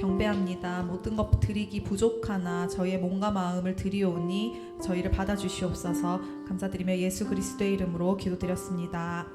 경배합니다. 모든 것 드리기 부족하나 저희의 몸과 마음을 드리오니 저희를 받아주시옵소서. 감사드리며 예수 그리스도의 이름으로 기도드렸습니다.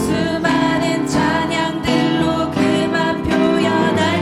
수많은 찬양들로 그만 표현할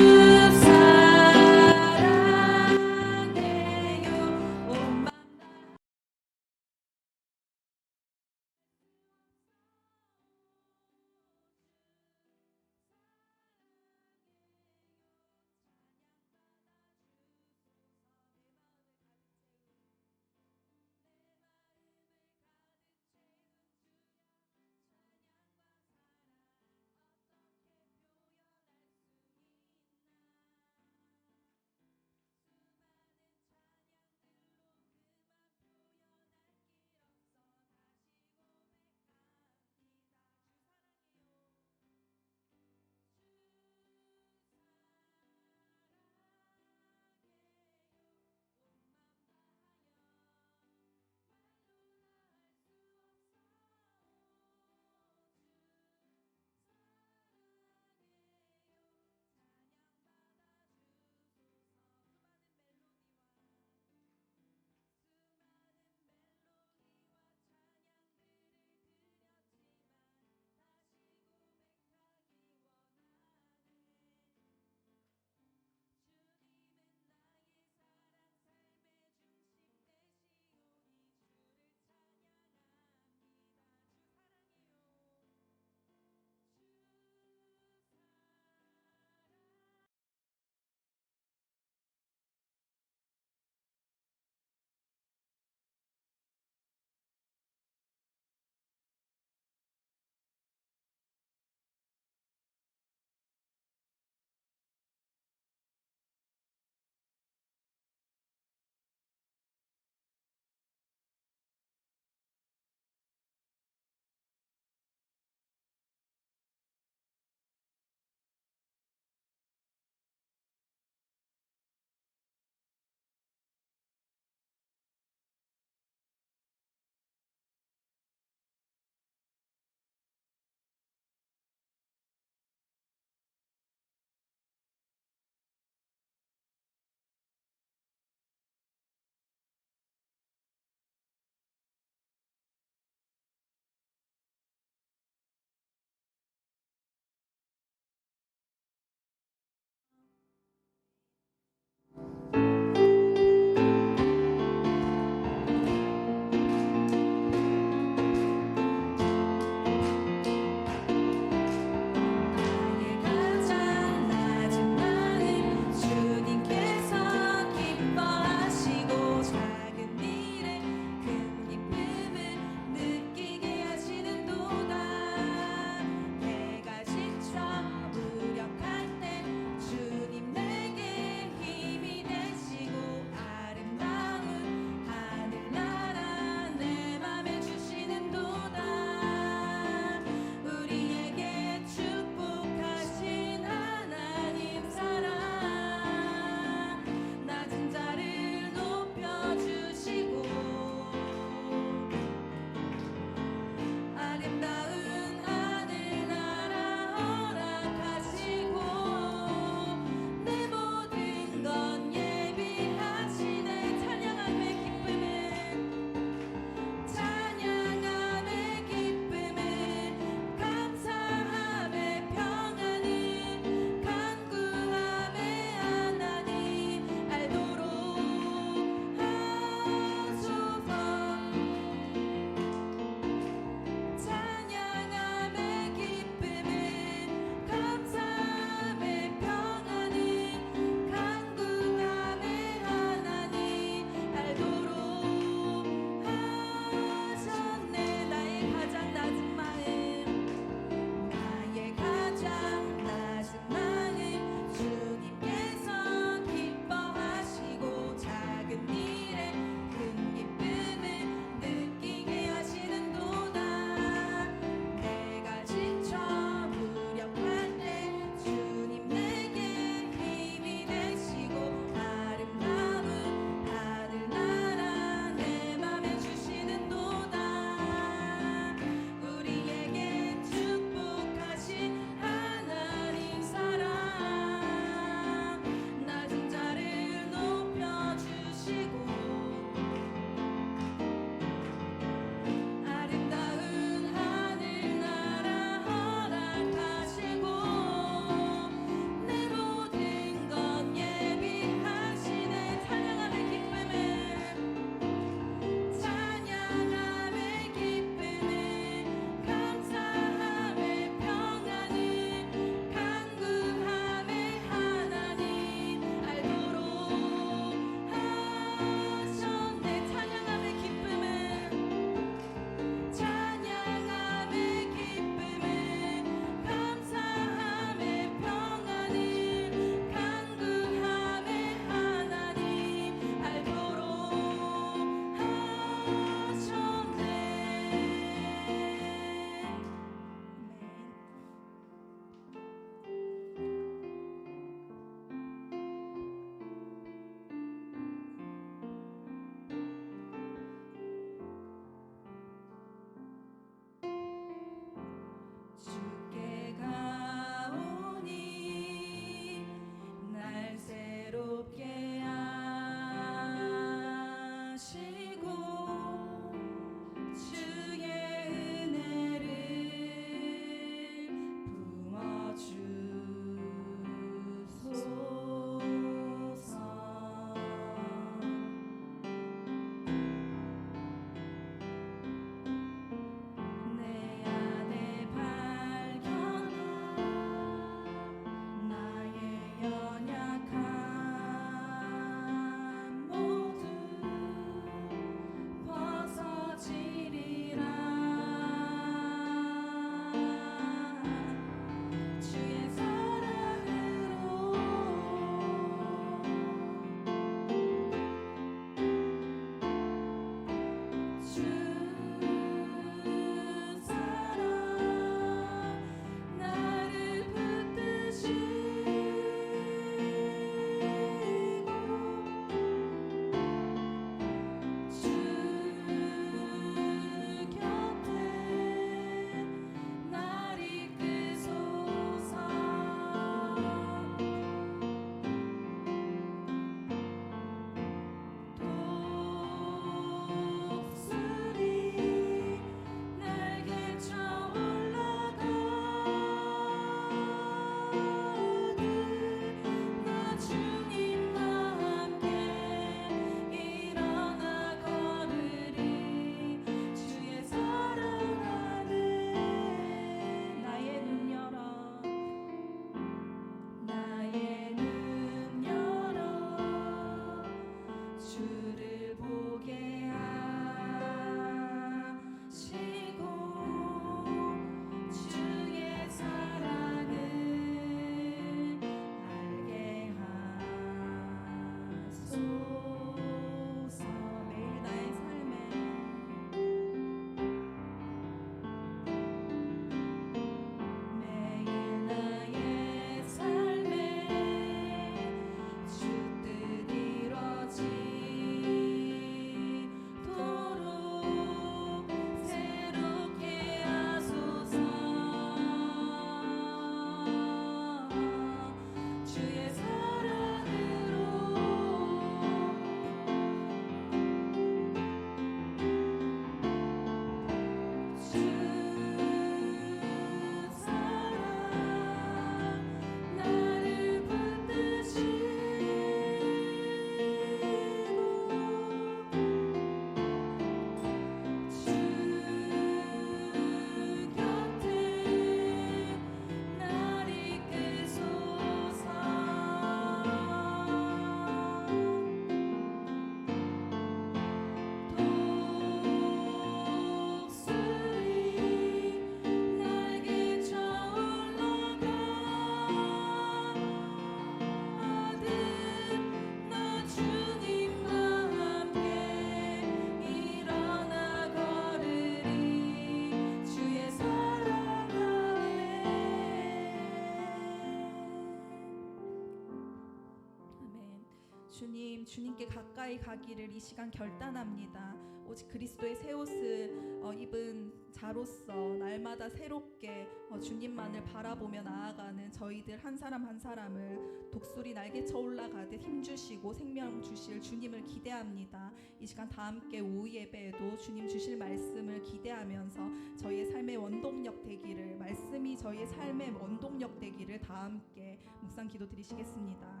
주님께 가까이 가기를 이 시간 결단합니다. 오직 그리스도의 새 옷을 입은 자로서 날마다 새롭게 주님만을 바라보며 나아가는 저희들 한 사람 한 사람을 독수리 날개쳐 올라가듯 힘주시고 생명 주실 주님을 기대합니다. 이 시간 다 함께 오후 예배에도 주님 주실 말씀을 기대하면서 저희의 삶의 원동력 되기를, 말씀이 저희의 삶의 원동력 되기를 다 함께 묵상 기도 드리시겠습니다.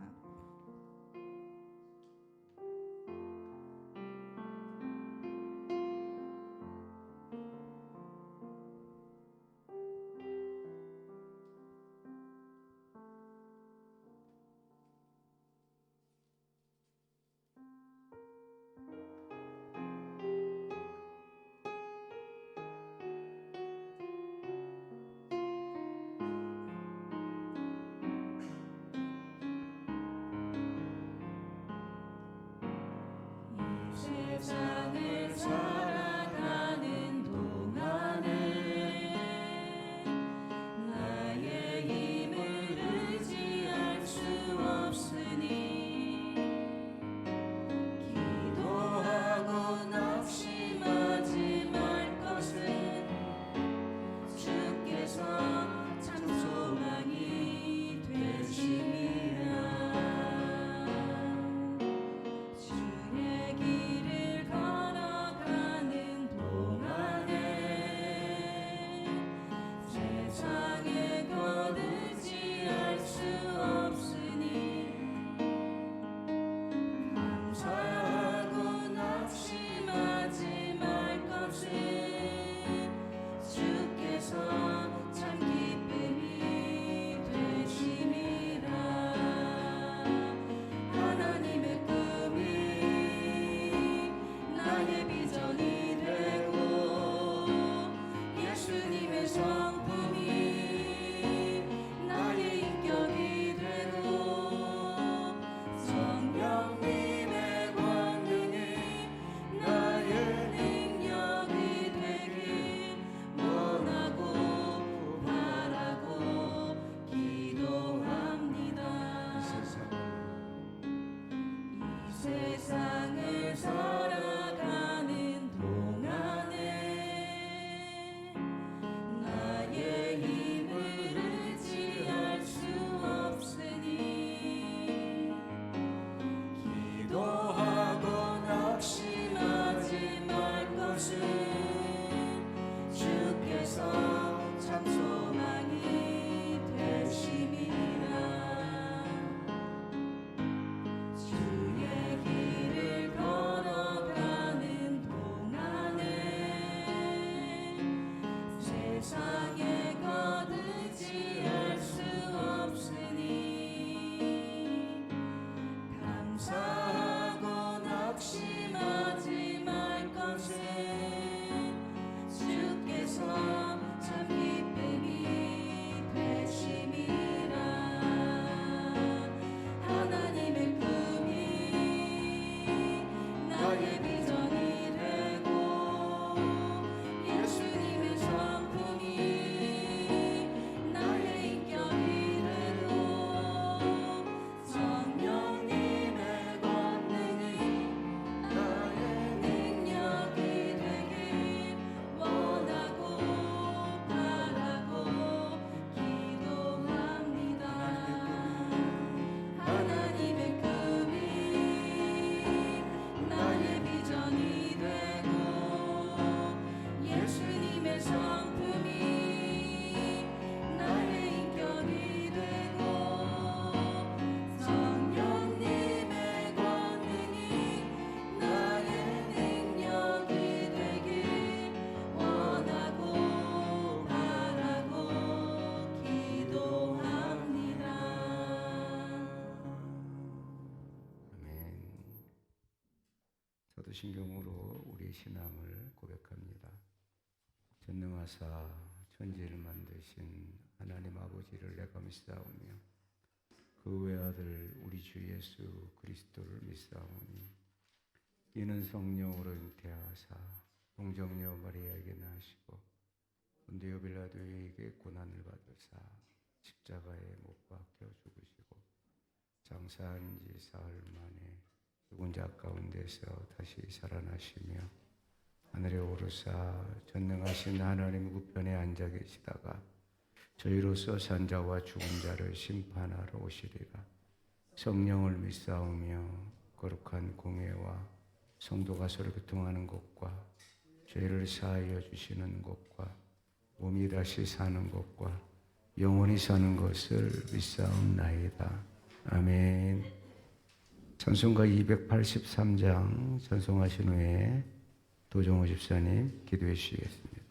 세상을 살아가는 동안에 나의 힘을 의지할 수 없으니 기도하고 낙심하지 말 것은 주께서 참 소망이 되심이라. 길을 걸어가는 동안에 세상에 곧 의지할 수 없으니 감사하고 낙심하지 말 것은 주께서 참 기쁨이 되심이라. 하나님의 나의 비전이 되고 예수님의 성품이 나의 인격이 되고 성령님의 권능이 나의 능력이 되길 원하고 바라고 기도합니다. 이 세상을 살아가는 동안에 나의 힘을 의지할 수 없으니 기도하고 낙심하지 말 것은 주께서 참 소망이 되심이라. 주의 길을 걸어가는 동안에 세상에 곧 의지할 수 없으니 감사하고 낙심하지 말 것은 주께서 참 기쁨이 되심이라. 하나님의 꿈이 나의 비전이 되고 예수님의 성품이 나의 인격이 되고 성령님의 권능이 나의 능력이 되길 원하고 바라고 기도합니다. 하나님의 꿈이 나의 비전이 되고 예수님의 성품이 나의 인격이 되고 성령님의 권능이 나의 능력이 되길 원하고 바라고 기도합니다. 아멘. 저도 신경으로 우리의 신앙을 고백합니다. 전능하사 천지를 만드신 하나님 아버지를 내가 믿사오며 그 외아들 우리 주 예수 그리스도를 믿사오니 이는 성령으로 잉태하사 동정녀 마리아에게 나시고 본디오 빌라도에게 고난을 받으사 십자가에 못 박혀 죽으시고 장사한 지 사흘 만에 죽은 자 가운데서 다시 살아나시며 하늘에 오르사 전능하신 하나님 우편에 앉아 계시다가 저희로서 산자와 죽은 자를 심판하러 오시리라. 성령을 믿사오며 거룩한 공회와 성도가 서로 교통하는 것과 죄를 사하여 주시는 것과 몸이 다시 사는 것과 영원히 사는 것을 믿사옵나이다. 아멘. 찬송가 283장 찬송하신 후에 도정호 집사님 기도해 주시겠습니다.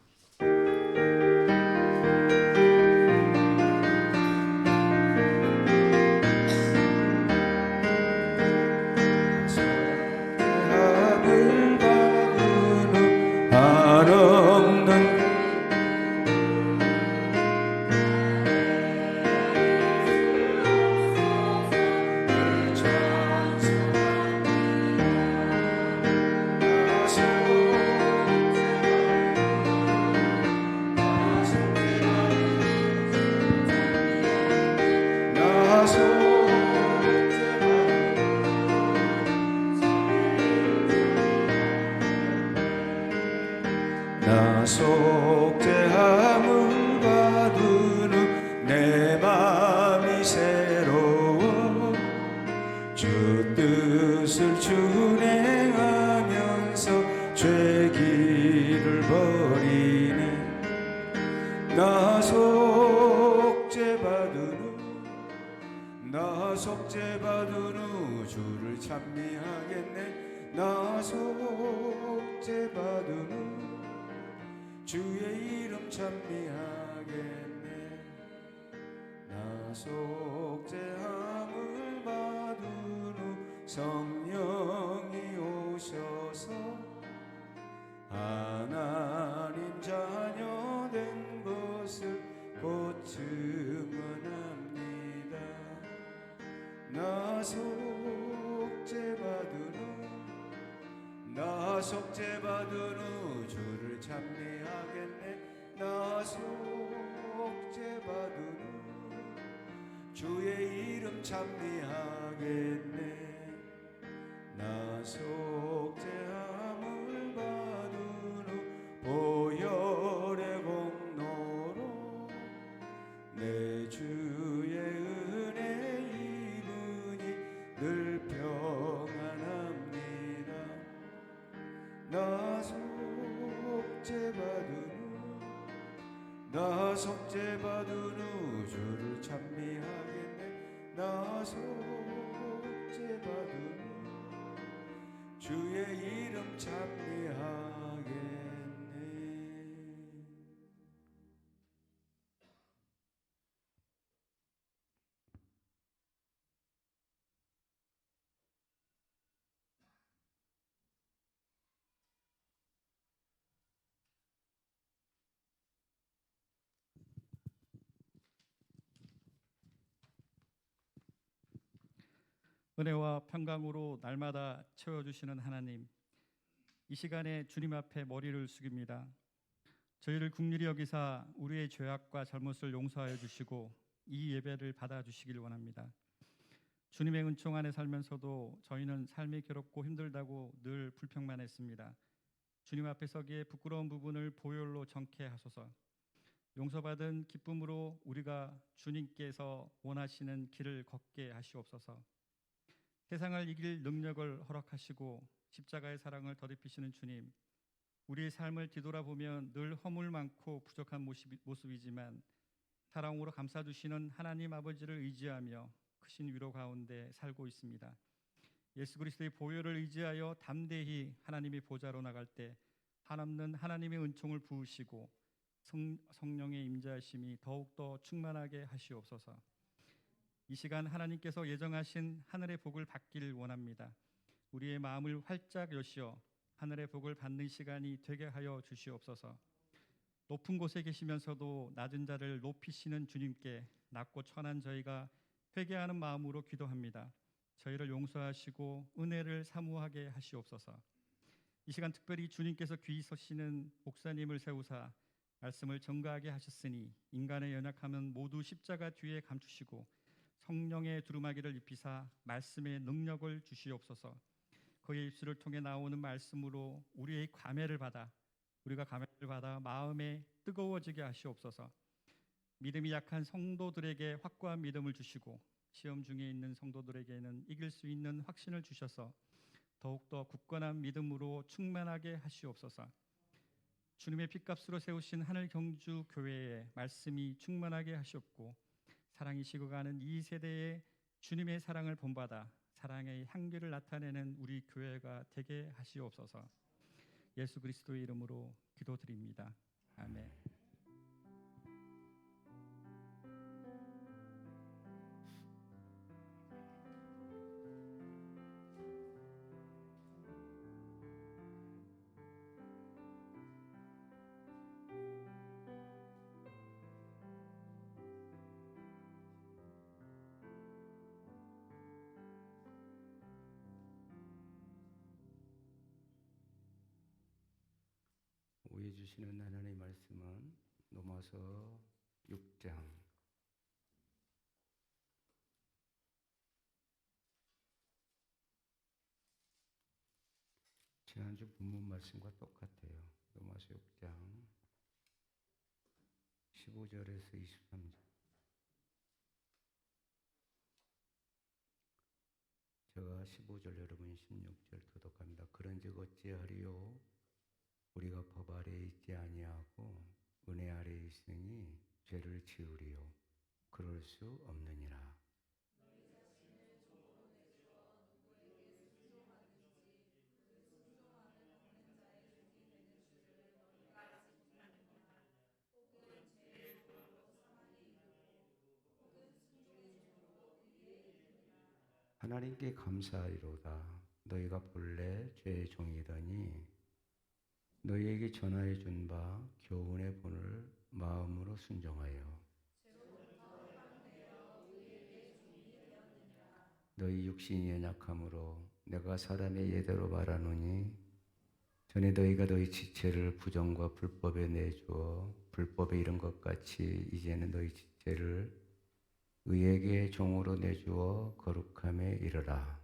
나 속죄함을 받은 후 내 맘이 새로워 주 뜻을 준행하면서 죄 길을 버리네. 나 속죄받은 후 주를 찬미하겠네. 나 속죄받은 후 주의 이름 찬미하겠네. 나 속죄함을 받은 후 성령이 오셔서 하나님 자녀 된 것을 곧 증언합니다. 나 속죄받은 후 주를 찬미하겠네. 나 속죄받은 후 주의 이름 찬미하겠네. 나 속죄함을 받은 후 보혈의 공로로 내 주의 은혜 입으니 늘 평안합니다. 나 속죄받은 후 주를 찬미하겠네. 나 속죄받은 후 주의 이름 찬미하겠네. 은혜와 평강으로 날마다 채워주시는 하나님, 이 시간에 주님 앞에 머리를 숙입니다. 저희를 긍휼히 여기사 우리의 죄악과 잘못을 용서하여 주시고 이 예배를 받아주시길 원합니다. 주님의 은총 안에 살면서도 저희는 삶이 괴롭고 힘들다고 늘 불평만 했습니다. 주님 앞에 서기에 부끄러운 부분을 보혈로 정케 하소서. 용서받은 기쁨으로 우리가 주님께서 원하시는 길을 걷게 하시옵소서. 세상을 이길 능력을 허락하시고 십자가의 사랑을 더럽히시는 주님, 우리의 삶을 뒤돌아보면 늘 허물 많고 부족한 모습이지만 사랑으로 감싸주시는 하나님 아버지를 의지하며 크신 위로 가운데 살고 있습니다. 예수 그리스도의 보혈을 의지하여 담대히 하나님의 보좌로 나갈 때 한없는 하나님의 은총을 부으시고 성령의 임재하심이 더욱더 충만하게 하시옵소서. 이 시간 하나님께서 예정하신 하늘의 복을 받기를 원합니다. 우리의 마음을 활짝 여시어 하늘의 복을 받는 시간이 되게 하여 주시옵소서. 높은 곳에 계시면서도 낮은 자를 높이시는 주님께 낮고 천한 저희가 회개하는 마음으로 기도합니다. 저희를 용서하시고 은혜를 사모하게 하시옵소서. 이 시간 특별히 주님께서 귀히 서시는 목사님을 세우사 말씀을 전가하게 하셨으니 인간의 연약함은 모두 십자가 뒤에 감추시고 성령의 두루마기를 입히사 말씀의 능력을 주시옵소서. 그의 입술을 통해 나오는 말씀으로 우리의 감회를 받아 우리가 감회를 받아 마음에 뜨거워지게 하시옵소서. 믿음이 약한 성도들에게 확고한 믿음을 주시고 시험 중에 있는 성도들에게는 이길 수 있는 확신을 주셔서 더욱더 굳건한 믿음으로 충만하게 하시옵소서. 주님의 핏값으로 세우신 하늘 경주 교회에 말씀이 충만하게 하시옵고 사랑이 식어가는 이 세대에 주님의 사랑을 본받아 사랑의 향기를 나타내는 우리 교회가 되게 하시옵소서. 예수 그리스도의 이름으로 기도드립니다. 아멘. 우리 주시는 하나님의 말씀은 로마서 6장 지난주 본문 말씀과 똑같아요. 로마서 6장 15절에서 23절. 제가 15절, 여러분이 16절 도독합니다. 그런즉 어찌하리요? 우리가 법 아래에 있지 아니하고 은혜 아래에 있으니 죄를 지으리요? 그럴 수 없느니라. 하나님께 감사하리로다. 너희가 본래 죄의 종이더니 너희에게 전하여 준 바 교훈의 본을 마음으로 순종하여 너희 육신이 연약함으로 내가 사람의 예대로 말하노니 전에 너희가 너희 지체를 부정과 불법에 내주어 불법에 이른 것 같이 이제는 너희 지체를 의에게 종으로 내주어 거룩함에 이르라.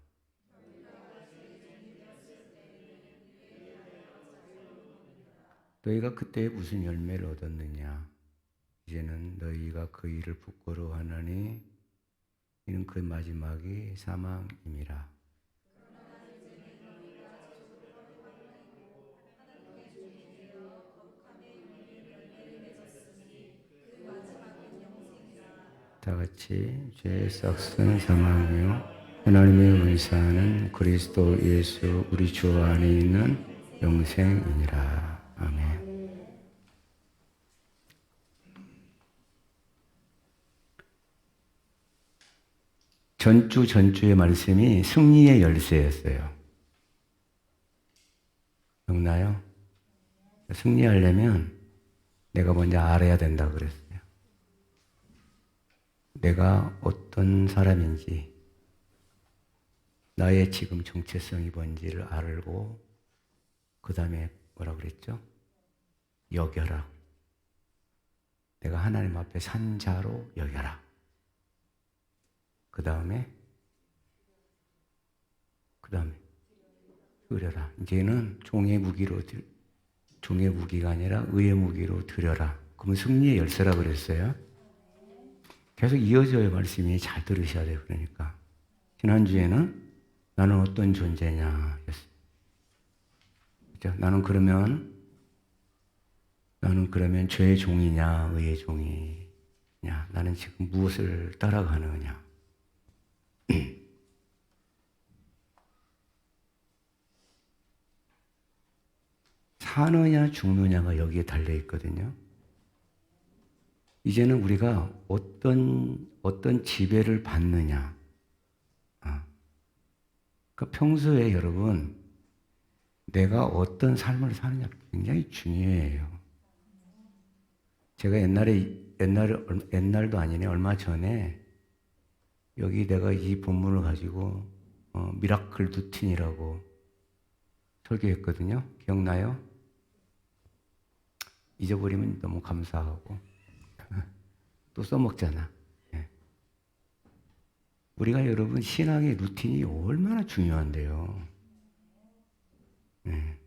너희가 그때 무슨 열매를 얻었느냐? 이제는 너희가 그 일을 부끄러워하나니 이는 그 마지막이 사망임이라. 다 같이 죄의 싹은 사망이요 하나님의 은사는 그리스도 예수 우리 주 안에 있는 영생이니라. 아멘. 전주의 말씀이 승리의 열쇠였어요. 기억나요? 승리하려면 내가 먼저 알아야 된다 그랬어요. 내가 어떤 사람인지, 나의 지금 정체성이 뭔지를 알고, 그 다음에 뭐라 그랬죠? 여겨라. 내가 하나님 앞에 산 자로 여겨라. 그 다음에 드려라. 이제는 종의 무기가 아니라 의의 무기로 드려라. 그러면 승리의 열쇠라 그랬어요. 계속 이어져요. 말씀이. 잘 들으셔야 돼요. 그러니까 지난주에는 나는 어떤 존재냐 했어요. 그렇죠? 나는 그러면 죄의 종이냐 의의 종이냐, 나는 지금 무엇을 따라가느냐. 사느냐 죽느냐가 여기에 달려 있거든요. 이제는 우리가 어떤 지배를 받느냐. 그러니까 평소에 여러분, 내가 어떤 삶을 사느냐 굉장히 중요해요. 제가 옛날도 아니네, 얼마 전에 여기 내가 이 본문을 가지고 미라클 루틴이라고 설교했거든요. 기억나요? 잊어버리면 너무 감사하고 또 써먹잖아. 예. 우리가 여러분 신앙의 루틴이 얼마나 중요한데요. 예.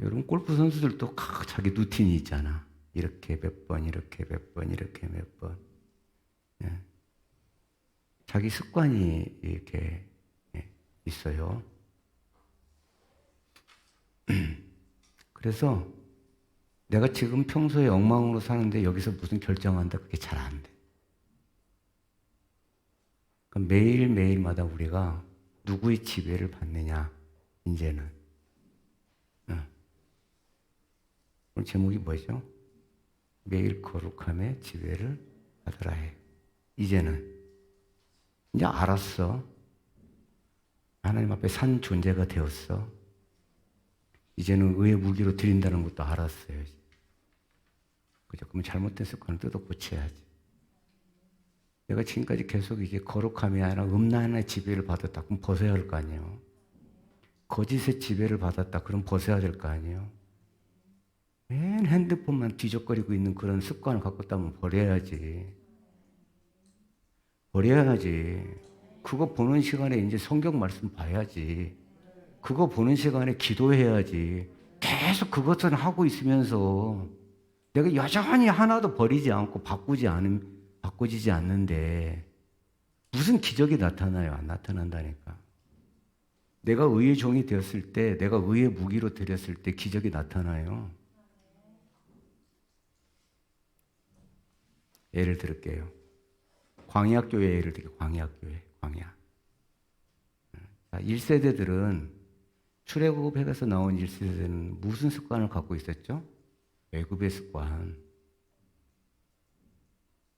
여러분 골프 선수들도 자기 루틴이 있잖아. 이렇게 몇 번, 이렇게 몇 번, 이렇게 몇 번. 예. 자기 습관이 이렇게 있어요. 그래서 내가 지금 평소에 엉망으로 사는데 여기서 무슨 결정한다 그게 잘 안 돼. 그러니까 매일매일마다 우리가 누구의 지배를 받느냐 이제는. 오늘 제목이 뭐죠? 매일 거룩함의 지배를 받으라 해. 이제는 이제 알았어. 하나님 앞에 산 존재가 되었어. 이제는 의의 무기로 드린다는 것도 알았어요. 그죠? 그러면 잘못된 습관을 뜯어 고쳐야지. 내가 지금까지 계속 이제 거룩함이 아니라 음란의 지배를 받았다. 그럼 벗어야 할 거 아니에요. 거짓의 지배를 받았다. 그럼 벗어야 될 거 아니에요. 맨 핸드폰만 뒤적거리고 있는 그런 습관을 갖고 있다면 버려야지. 버려야지. 그거 보는 시간에 이제 성경 말씀 봐야지. 그거 보는 시간에 기도해야지. 계속 그것을 하고 있으면서 내가 여전히 하나도 버리지 않고 바꾸지지 않는데 무슨 기적이 나타나요? 안 나타난다니까. 내가 의의 종이 되었을 때, 내가 의의 무기로 드렸을 때 기적이 나타나요. 예를 들을게요. 광야교회 예를 들게. 광야교회. 광야. 1세대들은 출애굽에서 나온 1세대는 무슨 습관을 갖고 있었죠? 애굽의 습관.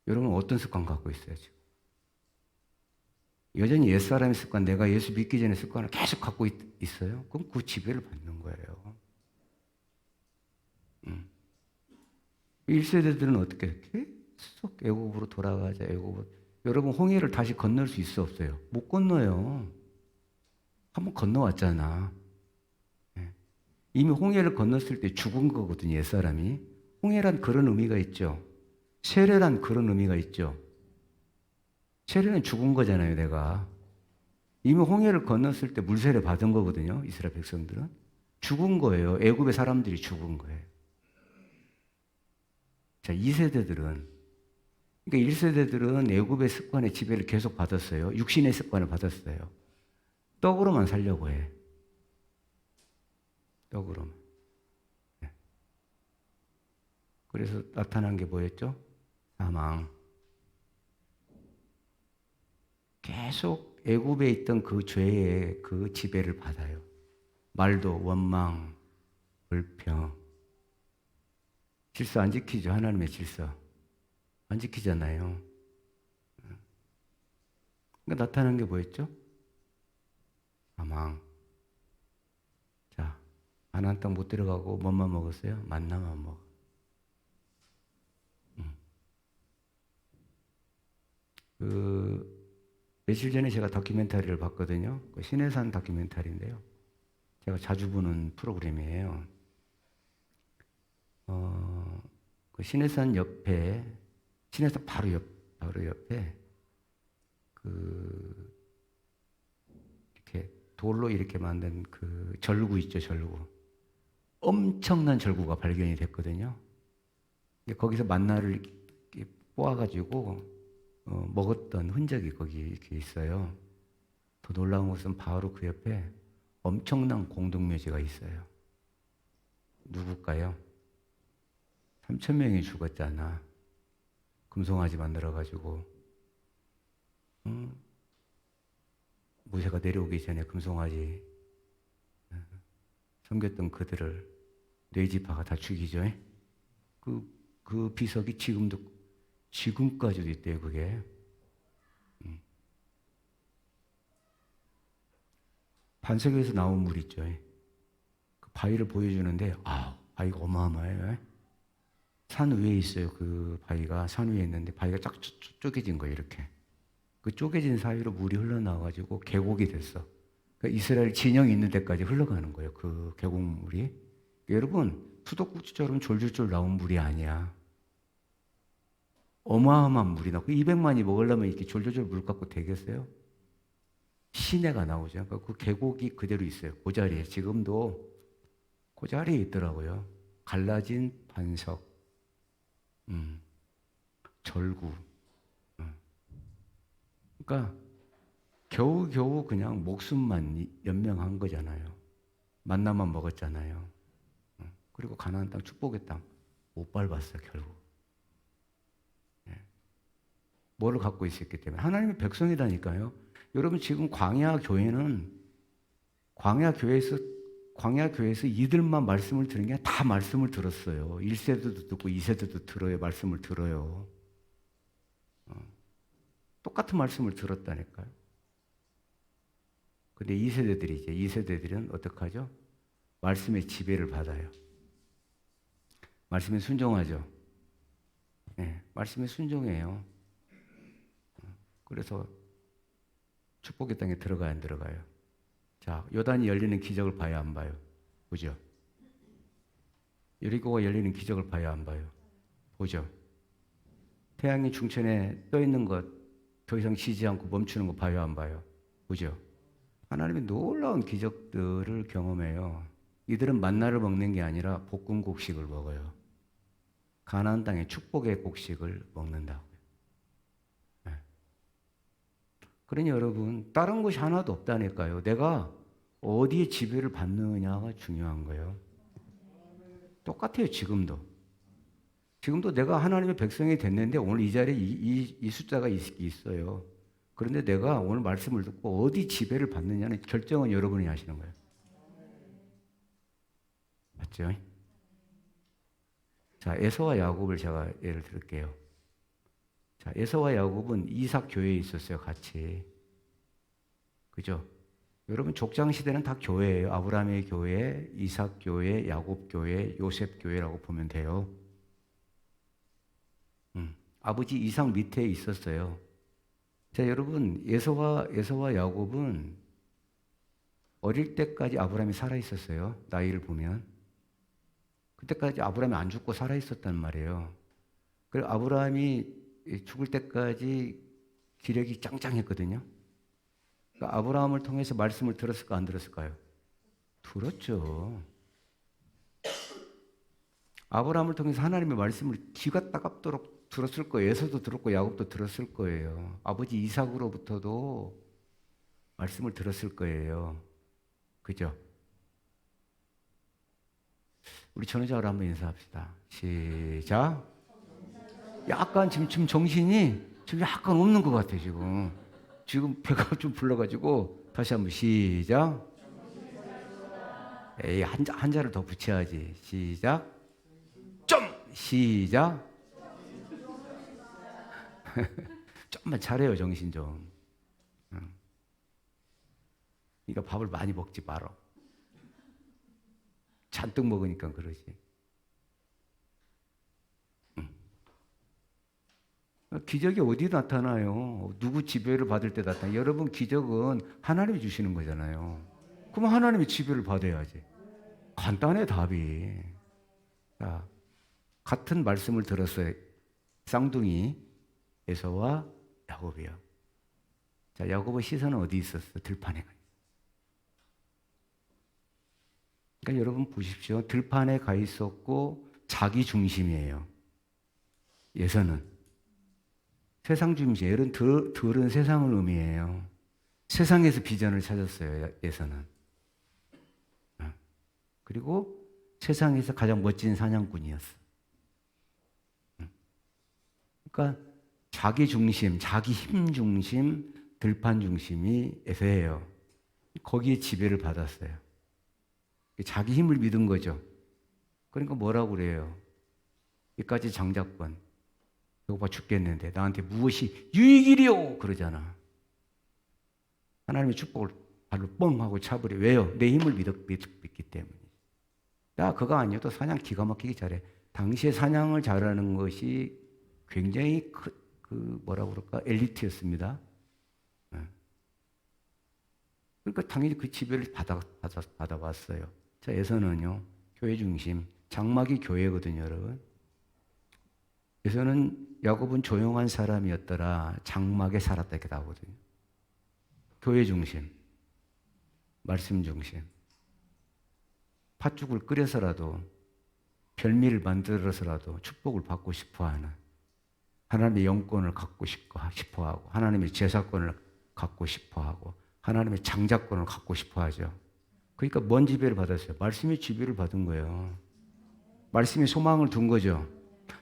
여러분 어떤 습관 갖고 있어요 지금? 여전히 옛사람의 습관, 내가 예수 믿기 전에 습관을 계속 갖고 있어요? 그럼 그 지배를 받는 거예요. 1세대들은 어떻게 해? 계속 애굽으로 돌아가자. 애굽으로. 여러분 홍해를 다시 건널 수 있어 없어요? 못 건너요. 한번 건너왔잖아. 이미 홍해를 건넜을 때 죽은 거거든요. 옛사람이. 홍해란 그런 의미가 있죠. 세례란 그런 의미가 있죠. 세례는 죽은 거잖아요. 내가. 이미 홍해를 건넜을 때 물세례 받은 거거든요. 이스라엘 백성들은. 죽은 거예요. 애굽의 사람들이 죽은 거예요. 자, 2세대들은 그러니까 1세대들은 애굽의 습관의 지배를 계속 받았어요. 육신의 습관을 받았어요. 떡으로만 살려고 해. 떡으로만. 네. 그래서 나타난 게 뭐였죠? 사망. 계속 애굽에 있던 그 죄의 그 지배를 받아요. 말도, 원망, 불평. 질서 안 지키죠. 하나님의 질서. 안 지키잖아요. 그러니까 나타난 게 뭐였죠? 사망. 자, 가나안 땅 못 들어가고 뭐만 먹었어요? 만나만 먹어. 며칠 전에 제가 다큐멘터리를 봤거든요. 그 신해산 다큐멘터리인데요. 제가 자주 보는 프로그램이에요. 그 신해산 옆에, 신해산 바로 옆에 이렇게 돌로 이렇게 만든 그 절구 있죠, 절구. 엄청난 절구가 발견이 됐거든요. 거기서 만나를 이렇게 뽑아가지고 먹었던 흔적이 거기 이렇게 있어요. 더 놀라운 것은 바로 그 옆에 엄청난 공동묘지가 있어요. 누굴까요? 3,000명이 죽었잖아. 금송아지 만들어가지고. 모세가 내려오기 전에 금송아지 섬겼던 그들을 뇌지파가 다 죽이죠. 그 비석이 지금까지도 있대요, 그게. 반석에서 나온 물 있죠. 그 바위를 보여주는데, 바위가 어마어마해요. 산 위에 있어요. 그 바위가 산 위에 있는데 바위가 쫙 쪼개진 거예요. 이렇게. 그 쪼개진 사이로 물이 흘러나와가지고 계곡이 됐어. 그러니까 이스라엘 진영이 있는 데까지 흘러가는 거예요. 그 계곡물이. 여러분 수도꼭지처럼 졸졸졸 나온 물이 아니야. 어마어마한 물이 나고 200만이 먹으려면 이렇게 졸졸졸 물 갖고 되겠어요? 시내가 나오죠. 그러니까 그 계곡이 그대로 있어요. 그 자리에 지금도 그 자리에 있더라고요. 갈라진 반석, 절구. 그러니까 겨우겨우 그냥 목숨만 연명한 거잖아요. 만나만 먹었잖아요. 그리고 가나안 땅, 축복의 땅 못 밟았어 결국. 뭐를 갖고 있었기 때문에 하나님의 백성이라니까요. 여러분 지금 광야교회에서 이들만 말씀을 들은 게 아니라 다 말씀을 들었어요. 1세대도 듣고 2세대도 들어요. 말씀을 들어요. 똑같은 말씀을 들었다니까요. 근데 2세대들은 어떡하죠? 말씀의 지배를 받아요. 말씀에 순종하죠. 네, 말씀에 순종해요. 그래서 축복의 땅에 들어가요, 안 들어가요? 자, 요단이 열리는 기적을 봐요, 안 봐요? 보죠. 여리고가 열리는 기적을 봐요, 안 봐요? 보죠. 태양이 중천에 떠 있는 것, 더 이상 쉬지 않고 멈추는 거 봐요, 안 봐요? 보죠. 하나님의 놀라운 기적들을 경험해요. 이들은 만나를 먹는 게 아니라 볶은 곡식을 먹어요. 가나안 땅의 축복의 곡식을 먹는다고요. 네. 그러니 여러분, 다른 것이 하나도 없다니까요. 내가 어디에 지배를 받느냐가 중요한 거예요. 똑같아요, 지금도. 지금도 내가 하나님의 백성이 됐는데 오늘 이 자리에 이 숫자가 있어요. 그런데 내가 오늘 말씀을 듣고 어디 지배를 받느냐는 결정은 여러분이 하시는 거예요. 맞죠? 자, 에서와 야곱을 제가 예를 들을게요. 자, 에서와 야곱은 이삭 교회에 있었어요, 같이. 그죠? 여러분 족장 시대는 다 교회예요. 아브라함의 교회, 이삭 교회, 야곱 교회, 요셉 교회라고 보면 돼요. 아버지 이삭 밑에 있었어요. 자, 여러분 에서와 야곱은 어릴 때까지 아브라함이 살아 있었어요. 나이를 보면. 그때까지 아브라함이 안 죽고 살아 있었단 말이에요. 그리고 아브라함이 죽을 때까지 기력이 짱짱했거든요. 그러니까 아브라함을 통해서 말씀을 들었을까 안 들었을까요? 들었죠. 아브라함을 통해서 하나님의 말씀을 귀가 따갑도록 들었을 거예요. 에서도 들었고 야곱도 들었을 거예요. 아버지 이삭으로부터도 말씀을 들었을 거예요. 그죠? 우리 전우자로 한번 인사합시다. 시작. 약간 지금 정신이 지금 약간 없는 것 같아 지금. 지금 배가 좀 불러가지고 다시 한번 시작. 에이 한자를 더 붙여야지. 시작. 좀 시작. 좀만 차려요 정신 좀. 그러니까 밥을 많이 먹지 말어. 잔뜩 먹으니까 그러지. 기적이 어디 나타나요? 누구 지배를 받을 때 나타나요? 여러분 기적은 하나님이 주시는 거잖아요. 그럼 하나님의 지배를 받아야지. 간단해 답이. 자, 같은 말씀을 들었어요. 쌍둥이 에서와 야곱이요. 자, 야곱의 시선은 어디 있었어? 들판에. 그러니까 여러분 보십시오. 들판에 가 있었고 자기 중심이에요. 예서는 세상 중심. 들은 세상을 의미해요. 세상에서 비전을 찾았어요. 예서는. 그리고 세상에서 가장 멋진 사냥꾼이었어. 그러니까 자기 중심, 자기 힘 중심, 들판 중심이 에서예요. 거기에 지배를 받았어요. 자기 힘을 믿은 거죠. 그러니까 뭐라고 그래요? 여기까지 장자권. 배고파 죽겠는데 나한테 무엇이 유익이리요? 그러잖아. 하나님의 축복을 발로 뻥 하고 차버려. 왜요? 내 힘을 믿기 때문에. 야, 그거 아니어도 사냥 기가 막히게 잘해. 당시에 사냥을 잘하는 것이 굉장히 뭐라고 그럴까? 엘리트였습니다. 그러니까 당연히 그 지배를 받아왔어요. 자, 에서는요, 교회 중심, 장막이 교회거든요, 여러분. 에서는 야곱은 조용한 사람이었더라, 장막에 살았다 이렇게 나오거든요. 교회 중심, 말씀 중심. 팥죽을 끓여서라도 별미를 만들어서라도 축복을 받고 싶어하는, 하나님의 영권을 갖고 싶어하고, 하나님의 제사권을 갖고 싶어하고, 하나님의 장자권을 갖고 싶어하죠. 그러니까 뭔 지배를 받았어요? 말씀의 지배를 받은 거예요. 말씀의 소망을 둔 거죠.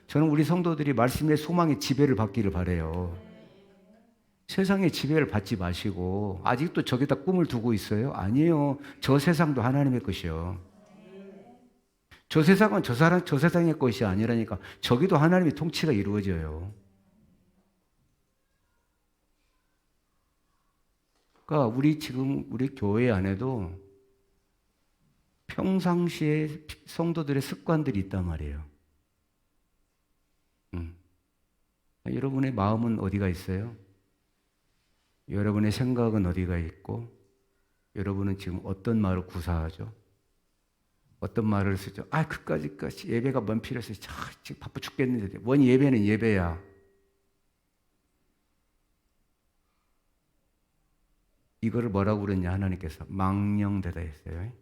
저는 우리 성도들이 말씀의 소망의 지배를 받기를 바라요. 세상의 지배를 받지 마시고 아직도 저기다 꿈을 두고 있어요? 아니에요. 저 세상도 하나님의 것이요. 저 세상은 저 세상의 것이 아니라니까. 저기도 하나님의 통치가 이루어져요. 그러니까 우리 교회 안에도 평상시에 성도들의 습관들이 있단 말이에요. 여러분의 마음은 어디가 있어요? 여러분의 생각은 어디가 있고, 여러분은 지금 어떤 말을 구사하죠? 어떤 말을 쓰죠? 그까지 예배가 뭔 필요해서 지금 바빠 죽겠는데. 뭔 예배는 예배야. 이거를 뭐라고 그랬냐, 하나님께서? 망령되다 했어요.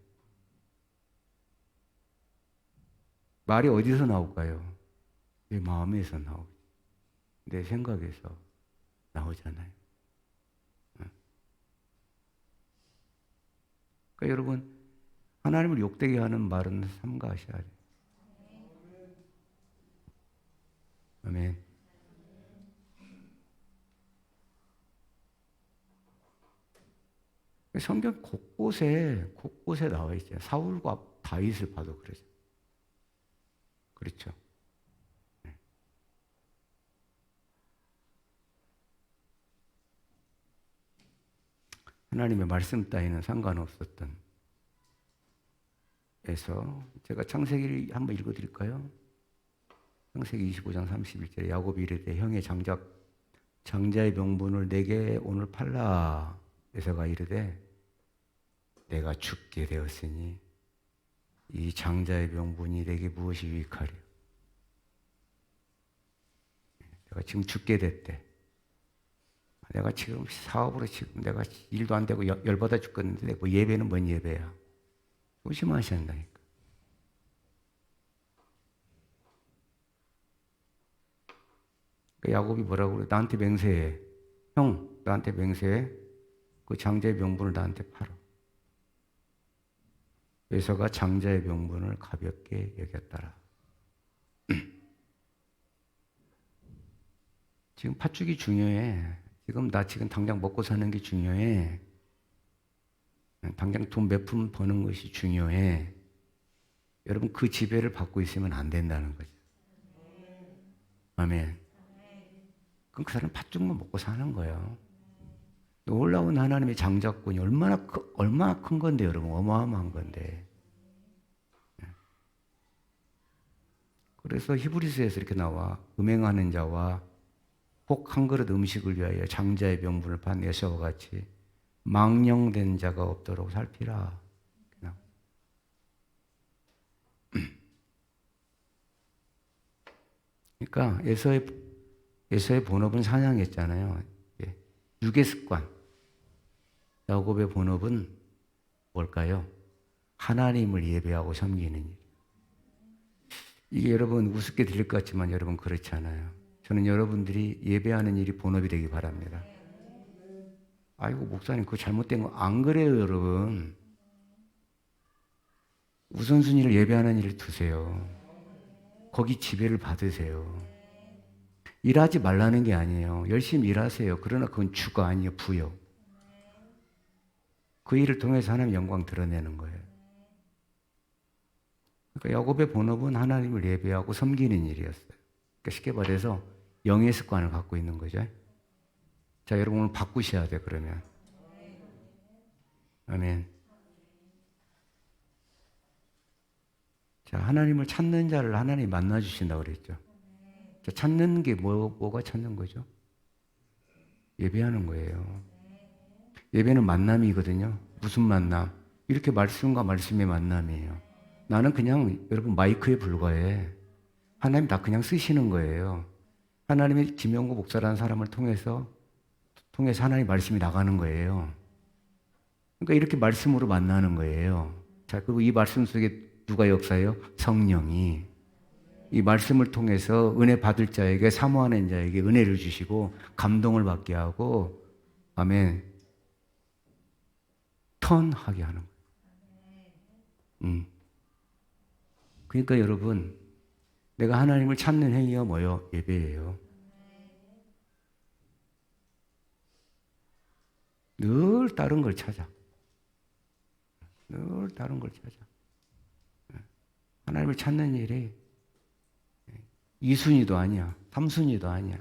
말이 어디서 나올까요? 내 마음에서 나오죠. 내 생각에서 나오잖아요. 그러니까 여러분, 하나님을 욕되게 하는 말은 삼가하셔야 돼요. 아멘. 성경 곳곳에 나와 있잖아요. 사울과 다윗을 봐도 그러죠. 그렇죠. 하나님의 말씀 따위는 상관없었던 에서 제가 창세기를 한번 읽어드릴까요? 창세기 25장 31절에 야곱이 이르되 형의 장자의 명분을 내게 오늘 팔라. 에서가 이르되 내가 죽게 되었으니 이 장자의 명분이 내게 무엇이 유익하랴. 내가 지금 죽게 됐대. 내가 지금 사업으로 지금 내가 일도 안 되고 열받아 죽겠는데 뭐 예배는 뭔 예배야. 조심하셔야 한다니까. 야곱이 뭐라고 그래? 나한테 맹세해. 형, 나한테 맹세해. 그 장자의 명분을 나한테 팔아. 에서가 장자의 명분을 가볍게 여겼더라. 지금 팥죽이 중요해. 나 지금 당장 먹고 사는 게 중요해. 당장 돈 몇 푼 버는 것이 중요해. 여러분, 그 지배를 받고 있으면 안 된다는 거죠. 아멘. 그럼 그 사람 팥죽만 먹고 사는 거예요. 놀라운 하나님의 장자권이 얼마나 큰 건데, 여러분. 어마어마한 건데. 그래서 히브리서에서 이렇게 나와. 음행하는 자와 혹 한 그릇 음식을 위하여 장자의 명분을 판 에서와 같이 망령된 자가 없도록 살피라. 그러니까 에서의 본업은 사냥했잖아요. 육의 습관. 야곱의 본업은 뭘까요? 하나님을 예배하고 섬기는 일. 이게 여러분 우습게 들릴 것 같지만 여러분 그렇지 않아요. 저는 여러분들이 예배하는 일이 본업이 되기 바랍니다. 아이고 목사님 그거 잘못된 거 안 그래요 여러분. 우선순위를 예배하는 일을 두세요. 거기 지배를 받으세요. 일하지 말라는 게 아니에요. 열심히 일하세요. 그러나 그건 주가 아니에요. 부요. 그 일을 통해서 하나님 영광 드러내는 거예요. 그러니까 야곱의 본업은 하나님을 예배하고 섬기는 일이었어요. 그러니까 쉽게 말해서 영의 습관을 갖고 있는 거죠. 자, 여러분 오늘 바꾸셔야 돼 그러면. 아멘. 자, 하나님을 찾는 자를 하나님이 만나 주신다고 그랬죠. 자, 찾는 게 뭐가 찾는 거죠? 예배하는 거예요. 예배는 만남이거든요. 무슨 만남? 이렇게 말씀과 말씀의 만남이에요. 나는 그냥 여러분 마이크에 불과해. 하나님 다 그냥 쓰시는 거예요. 하나님의 김영구 목사라는 사람을 통해서 하나님 말씀이 나가는 거예요. 그러니까 이렇게 말씀으로 만나는 거예요. 자, 그리고 이 말씀 속에 누가 역사해요? 성령이. 이 말씀을 통해서 은혜 받을 자에게, 사모하는 자에게 은혜를 주시고 감동을 받게 하고, 아멘, 턴하게 하는 거예요. 그러니까 여러분, 내가 하나님을 찾는 행위가 뭐예요? 예배예요. 늘 다른 걸 찾아. 늘 다른 걸 찾아. 하나님을 찾는 일이 2순위도 아니야. 3순위도 아니야.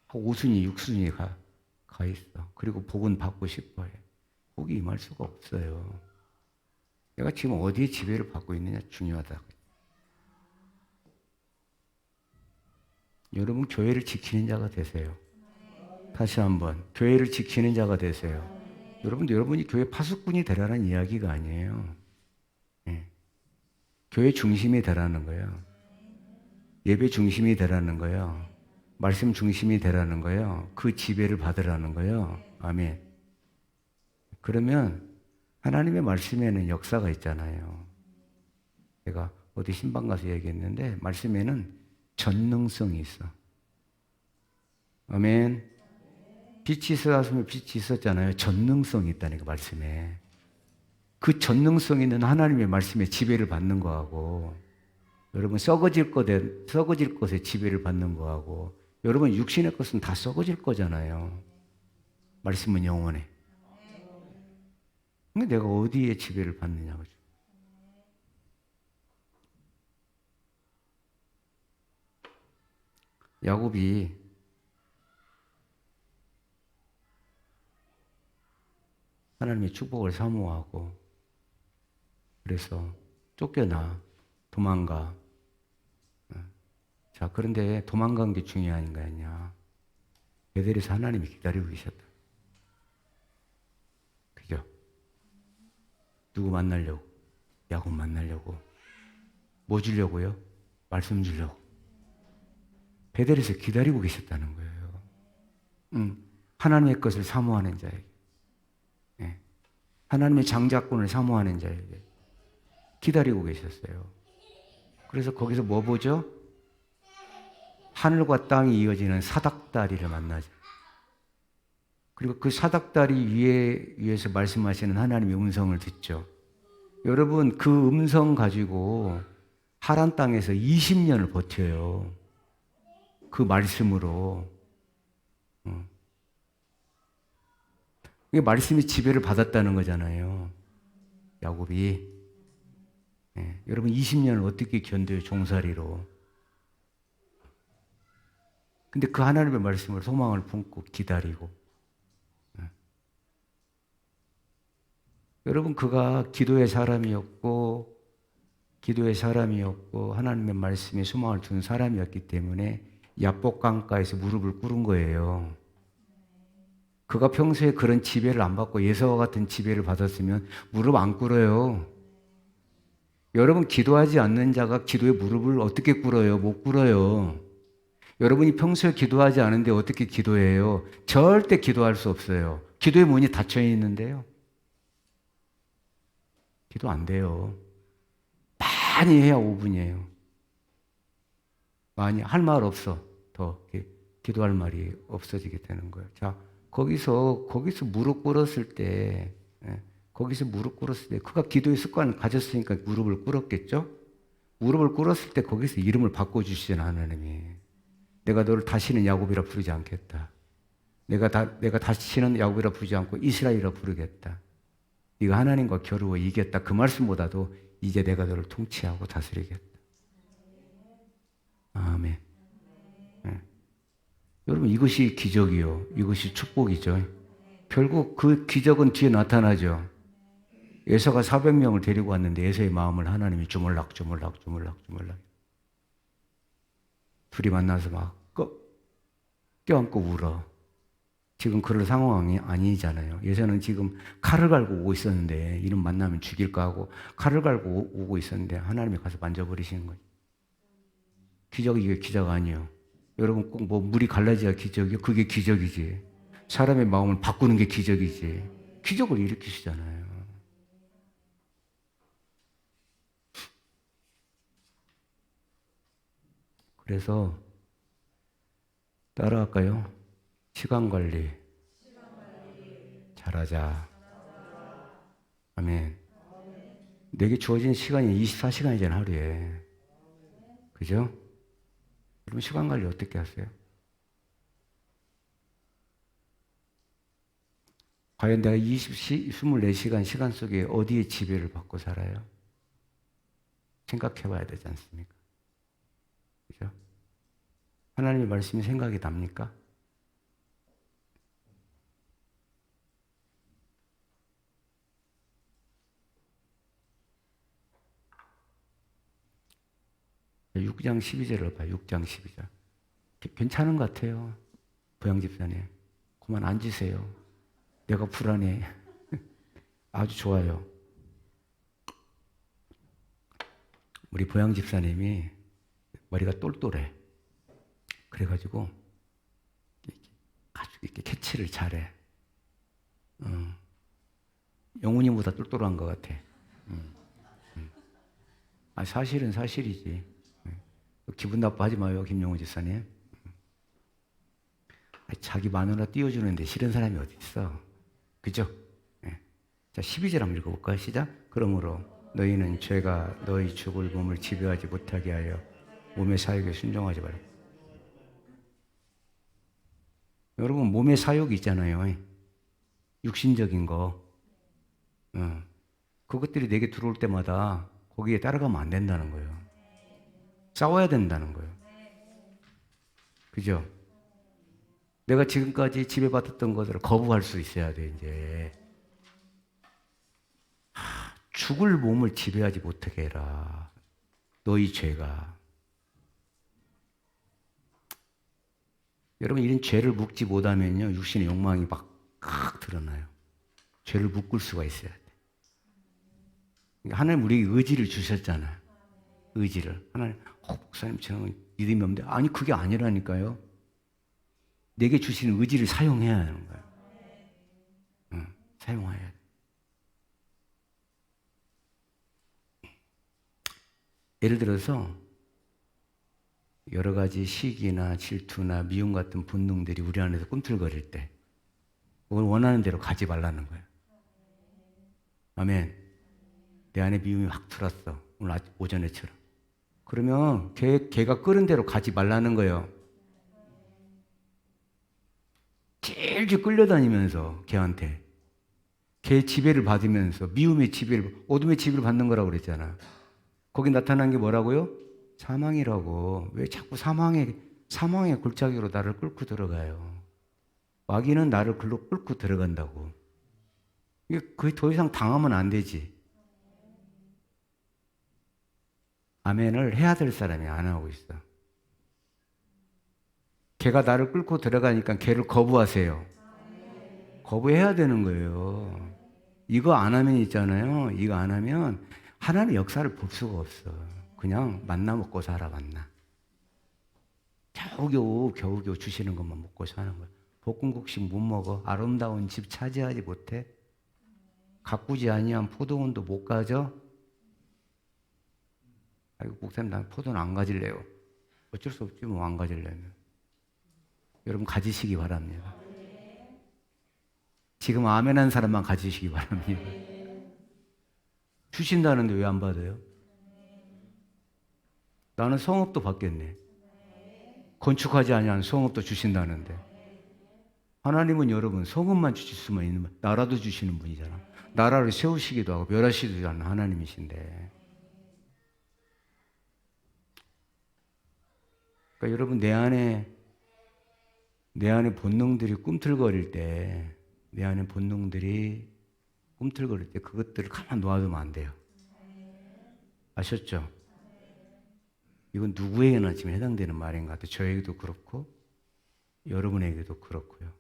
5순위, 6순위가 가 있어. 그리고 복은 받고 싶어 해. 복이 임할 수가 없어요. 내가 지금 어디에 지배를 받고 있느냐 중요하다. 여러분, 교회를 지키는 자가 되세요. 다시 한번, 교회를 지키는 자가 되세요. 여러분이 교회 파수꾼이 되라는 이야기가 아니에요. 교회 중심이 되라는 거예요. 예배 중심이 되라는 거예요. 말씀 중심이 되라는 거예요. 그 지배를 받으라는 거예요. 아멘. 그러면 하나님의 말씀에는 역사가 있잖아요. 제가 어디 신방 가서 얘기했는데 말씀에는 전능성이 있어. 아멘. 빛이 있었으면 빛이 있었잖아요. 전능성이 있다니까, 말씀에. 그 전능성 있는 하나님의 말씀에 지배를 받는 거하고, 여러분 썩어질 것에 지배를 받는 거하고, 여러분 육신의 것은 다 썩어질 거잖아요. 말씀은 영원해. 근데 내가 어디에 지배를 받느냐. 야곱이 하나님의 축복을 사모하고, 그래서 쫓겨나, 도망가. 자, 그런데 도망간 게 중요한 거 아니냐. 베델에서 하나님이 기다리고 계셨다. 그죠? 누구 만나려고? 야곱 만나려고. 뭐 주려고요? 말씀 주려고. 베델에서 기다리고 계셨다는 거예요. 하나님의 것을 사모하는 자에게. 하나님의 장자권을 사모하는 자에게 기다리고 계셨어요. 그래서 거기서 뭐 보죠? 하늘과 땅이 이어지는 사닥다리를 만나죠. 그리고 그 사닥다리 위에서 말씀하시는 하나님의 음성을 듣죠. 여러분, 그 음성 가지고 하란 땅에서 20년을 버텨요. 그 말씀으로. 이게 말씀이 지배를 받았다는 거잖아요. 야곱이. 여러분 20년을 어떻게 견뎌요? 종살이로. 근데 그 하나님의 말씀을 소망을 품고 기다리고. 여러분, 그가 기도의 사람이었고 하나님의 말씀에 소망을 둔 사람이었기 때문에 야복 강가에서 무릎을 꿇은 거예요. 그가 평소에 그런 지배를 안 받고 예서와 같은 지배를 받았으면 무릎 안 꿇어요. 여러분, 기도하지 않는 자가 기도에 무릎을 어떻게 꿇어요? 못 꿇어요. 여러분이 평소에 기도하지 않은데 어떻게 기도해요? 절대 기도할 수 없어요. 기도의 문이 닫혀 있는데요. 기도 안 돼요. 많이 해야 5분이에요. 많이 할 말 없어. 더 기도할 말이 없어지게 되는 거예요. 자, 거기서 무릎 꿇었을 때, 그가 기도의 습관을 가졌으니까 무릎을 꿇었겠죠? 무릎을 꿇었을 때 거기서 이름을 바꿔주시잖아, 하나님이. 내가 너를 다시는 야곱이라 부르지 않겠다. 내가 다시는 야곱이라 부르지 않고 이스라엘이라 부르겠다. 네가 하나님과 겨루어 이겼다. 그 말씀보다도 이제 내가 너를 통치하고 다스리겠다. 아멘. 여러분, 이것이 기적이요. 이것이 축복이죠. 결국 그 기적은 뒤에 나타나죠. 에서가 400명을 데리고 왔는데 에서의 마음을 하나님이 주물락 둘이 만나서 막 껴안고 울어. 지금 그럴 상황이 아니잖아요. 예전은 지금 칼을 갈고 오고 있었는데 이름 만나면 죽일까 하고 칼을 갈고 오고 있었는데 하나님이 가서 만져버리시는 거예요. 이게 기적 아니에요. 여러분, 꼭 물이 갈라져야 기적이요? 그게 기적이지. 사람의 마음을 바꾸는 게 기적이지. 기적을 일으키시잖아요. 그래서 따라할까요? 시간 관리 잘하자. 아멘. 내게 주어진 시간이 24시간이잖아, 하루에. 그죠? 여러분 시간 관리 어떻게 하세요? 과연 내가 24시간 시간 속에 어디에 지배를 받고 살아요? 생각해 봐야 되지 않습니까? 그죠? 하나님의 말씀이 생각이 납니까? 자, 6장 12절을 봐요. 6장 12절. 괜찮은 것 같아요. 보양 집사님. 그만 앉으세요. 내가 불안해. 아주 좋아요. 우리 보양 집사님이 머리가 똘똘해. 그래가지고 아주 이렇게 캐치를 잘해. 영훈이보다 똘똘한 것 같아. 아, 사실은 사실이지. 기분 나빠하지 마요, 김영훈 집사님. 자기 마누라 띄워주는데 싫은 사람이 어디 있어? 그죠? 자, 12절 한번 읽어볼까요? 시작. 그러므로 너희는 죄가 너희 죽을 몸을 지배하지 못하게 하여 몸의 사욕에 순종하지 말라. 여러분 몸의 사욕이 있잖아요. 육신적인 거. 그것들이 내게 들어올 때마다 거기에 따라가면 안 된다는 거예요. 싸워야 된다는 거예요. 그죠? 내가 지금까지 지배받았던 것들을 거부할 수 있어야 돼, 이제. 죽을 몸을 지배하지 못하게 해라. 너희 죄가. 여러분, 이런 죄를 묵지 못하면요, 육신의 욕망이 막 드러나요. 죄를 묶을 수가 있어야 돼. 하나님 우리에게 의지를 주셨잖아요. 의지를. 하나님, 목사님, 저는 믿음이 없는데. 아니, 그게 아니라니까요. 내게 주신 의지를 사용해야 하는 거예요. 사용해야 돼. 예를 들어서 여러 가지 시기나 질투나 미움 같은 본능들이 우리 안에서 꿈틀거릴 때 그걸 원하는 대로 가지 말라는 거예요. 아멘. 내 안에 미움이 확 들었어. 오늘 오전에처럼. 그러면 걔가 끓은 대로 가지 말라는 거예요. 질질 끌려다니면서 걔한테 걔 지배를 받으면서 미움의 지배를, 어둠의 지배를 받는 거라고 그랬잖아. 거기 나타난 게 뭐라고요? 사망이라고. 왜 자꾸 사망의 골짜기로 나를 끌고 들어가요? 마귀는 나를 글로 끌고 들어간다고. 이게 거의 더 이상 당하면 안 되지. 아멘을 해야 될 사람이 안 하고 있어. 걔가 나를 끌고 들어가니까 걔를 거부하세요. 거부해야 되는 거예요. 이거 안 하면 있잖아요. 이거 안 하면 하나님의 역사를 볼 수가 없어. 그냥 만나 먹고 살아, 만나. 겨우겨우 주시는 것만 먹고 사는 거야. 볶음국식 못 먹어. 아름다운 집 차지하지 못해. 가꾸지 아니한 포도원도 못 가져. 아이고, 목사님, 난 포도는 안 가질래요. 어쩔 수 없지, 뭐, 안 가질려면. 여러분, 가지시기 바랍니다. 지금 아멘 한 사람만 가지시기 바랍니다. 주신다는데 왜 안 받아요? 나는 성읍도 받겠네. 건축하지 아니한 성읍도 주신다는데. 하나님은 여러분 성읍만 주실 수만 있는 분, 나라도 주시는 분이잖아. 나라를 세우시기도 하고 멸하시기도 하는 하나님이신데. 그러니까 여러분 내 안에 본능들이 꿈틀거릴 때, 그것들을 가만 놔두면 안 돼요. 아셨죠? 이건 누구에게나 지금 해당되는 말인 것 같아요. 저에게도 그렇고 여러분에게도 그렇고요.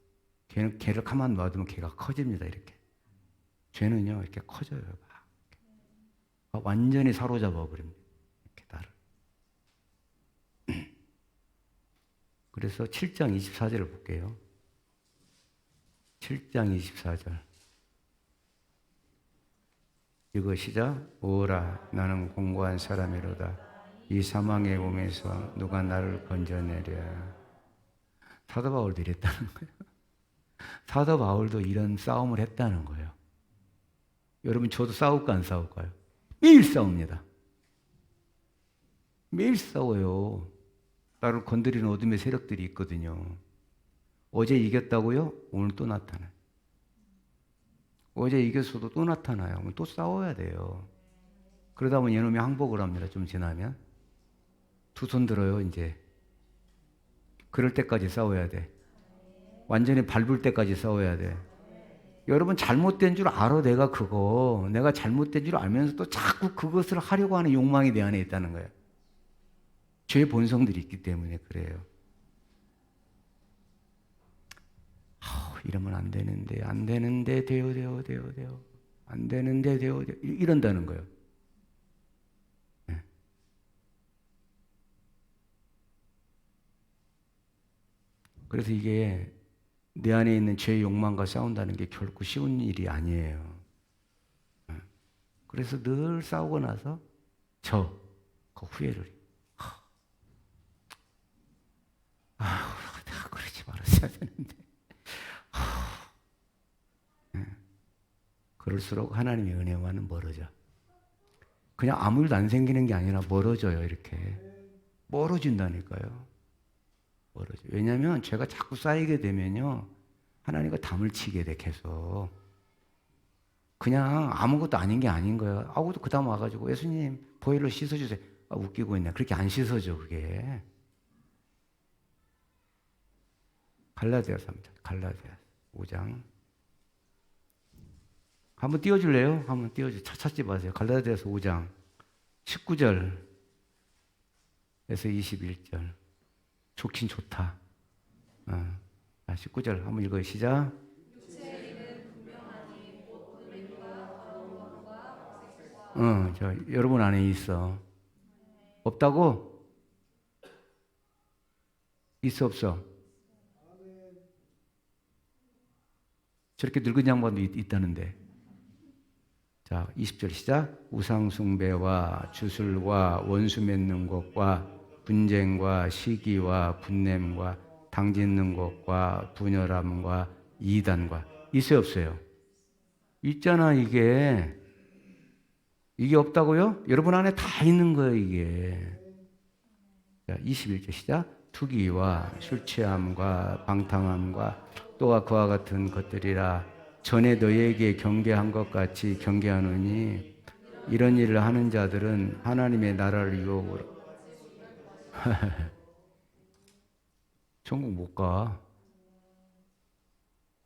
걔를 가만 놔두면 걔가 커집니다. 이렇게. 죄는요 이렇게 커져요. 막 완전히 사로잡아 버립니다. 이렇게 나를. 그래서 7장 24절을 볼게요. 7장 24절. 이거 시작. 오라 나는 공고한 사람이로다. 이 사망의 몸에서 누가 나를 건져내랴. 사도 바울도 이랬다는 거예요. 사도 바울도 이런 싸움을 했다는 거예요. 여러분 저도 싸울까 안 싸울까요? 매일 싸웁니다. 매일 싸워요. 나를 건드리는 어둠의 세력들이 있거든요. 어제 이겼다고요? 오늘 또 나타나요. 어제 이겼어도 또 나타나요. 오늘 또 싸워야 돼요. 그러다 보면 이놈이 항복을 합니다. 좀 지나면. 두 손 들어요 이제. 그럴 때까지 싸워야 돼. 완전히 밟을 때까지 싸워야 돼. 여러분 잘못된 줄 알아. 내가 잘못된 줄 알면서도 자꾸 그것을 하려고 하는 욕망이 내 안에 있다는 거예요. 죄의 본성들이 있기 때문에 그래요. 이러면 안 되는데 돼요. 안 되는데 돼요. 이런다는 거예요. 네. 그래서 이게 내 안에 있는 죄의 욕망과 싸운다는 게 결코 쉬운 일이 아니에요. 네. 그래서 늘 싸우고 나서 그 후회를 해요. 내가 그러지 말았어야 되는데. 그럴수록 하나님의 은혜와는 멀어져. 그냥 아무 일도 안 생기는 게 아니라 멀어져요. 이렇게 멀어진다니까요. 멀어져. 왜냐하면 죄가 자꾸 쌓이게 되면요, 하나님과 담을 치게 돼. 계속 그냥 아무것도 아닌 게 아닌 거예요. 아무것도 그 다음 와가지고 예수님 보혈로 씻어주세요. 웃기고 있네. 그렇게 안 씻어져 그게. 갈라디아서 합니다. 갈라디아 5장. 한번 띄워줄래요? 한번 띄워줘. 찾지 마세요. 갈라디아서 5장 19절에서 21절. 좋긴 좋다. 19절 한번 읽어요. 시작. 여러분 안에 있어. 없다고? 있어 없어? 저렇게 늙은 양반도 있다는데. 자, 20절 시작. 우상숭배와 주술과 원수 맺는 것과 분쟁과 시기와 분냄과 당짓는 것과 분열함과 이단과. 있어요 없어요? 있잖아. 이게 없다고요? 여러분 안에 다 있는 거예요 이게. 자, 21절 시작. 투기와 술취함과 방탕함과 또한 그와 같은 것들이라. 전에 너희에게 경계한 것 같이 경계하노니 이런 일을 하는 자들은 하나님의 나라를 유혹으로 천국 못 가.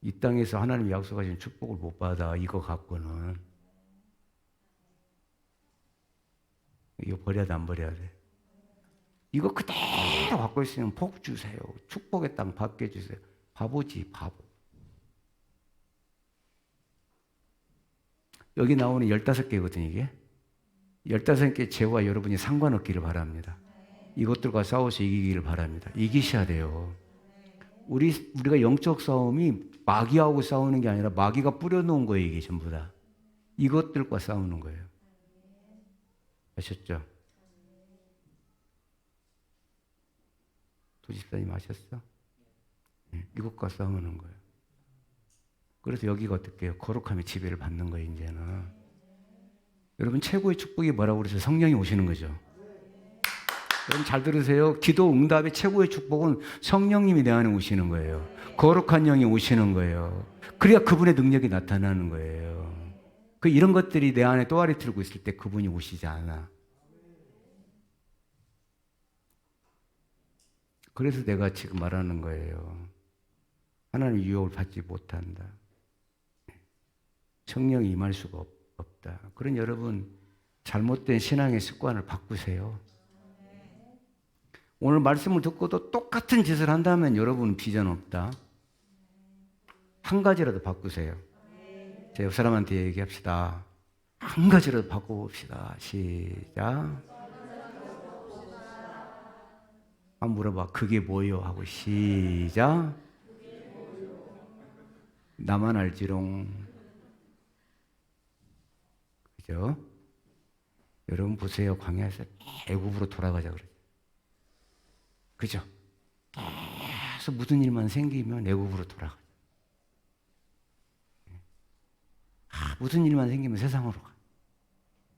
이 땅에서 하나님이 약속하신 축복을 못 받아. 이거 갖고는. 이거 버려야 돼 안 버려야 돼? 이거 그대로 갖고 있으면 복 주세요. 축복의 땅 받게 주세요. 바보지 바보. 여기 나오는 15개거든요 이게. 15개 죄와 여러분이 상관없기를 바랍니다. 이것들과 싸워서 이기기를 바랍니다. 이기셔야 돼요. 우리가 영적 싸움이 마귀하고 싸우는 게 아니라 마귀가 뿌려놓은 거예요. 이게 전부 다. 이것들과 싸우는 거예요. 아셨죠? 도집사님 아셨어? 네, 이것과 싸우는 거예요. 그래서 여기가 어떻게 해요? 거룩함의 지배를 받는 거예요 이제는. 여러분 최고의 축복이 뭐라고 그러세요? 성령이 오시는 거죠. 여러분 잘 들으세요. 기도 응답의 최고의 축복은 성령님이 내 안에 오시는 거예요. 거룩한 영이 오시는 거예요. 그래야 그분의 능력이 나타나는 거예요. 이런 것들이 내 안에 또아리 틀고 있을 때 그분이 오시지 않아. 그래서 내가 지금 말하는 거예요. 하나님의 유혹을 받지 못한다. 성령이 임할 수가 없다. 그런 여러분 잘못된 신앙의 습관을 바꾸세요. 오늘 말씀을 듣고도 똑같은 짓을 한다면 여러분은 비전 없다. 한 가지라도 바꾸세요. 제 옆 사람한테 얘기합시다. 한 가지라도 바꿔봅시다. 시작. 한번 물어봐. 그게 뭐요? 하고 시작. 나만 알지롱. 그죠? 여러분 보세요. 광야에서 애굽으로 돌아가자 그러죠. 그죠? 계속 무슨 일만 생기면 애굽으로 돌아가. 무슨 일만 생기면 세상으로 가.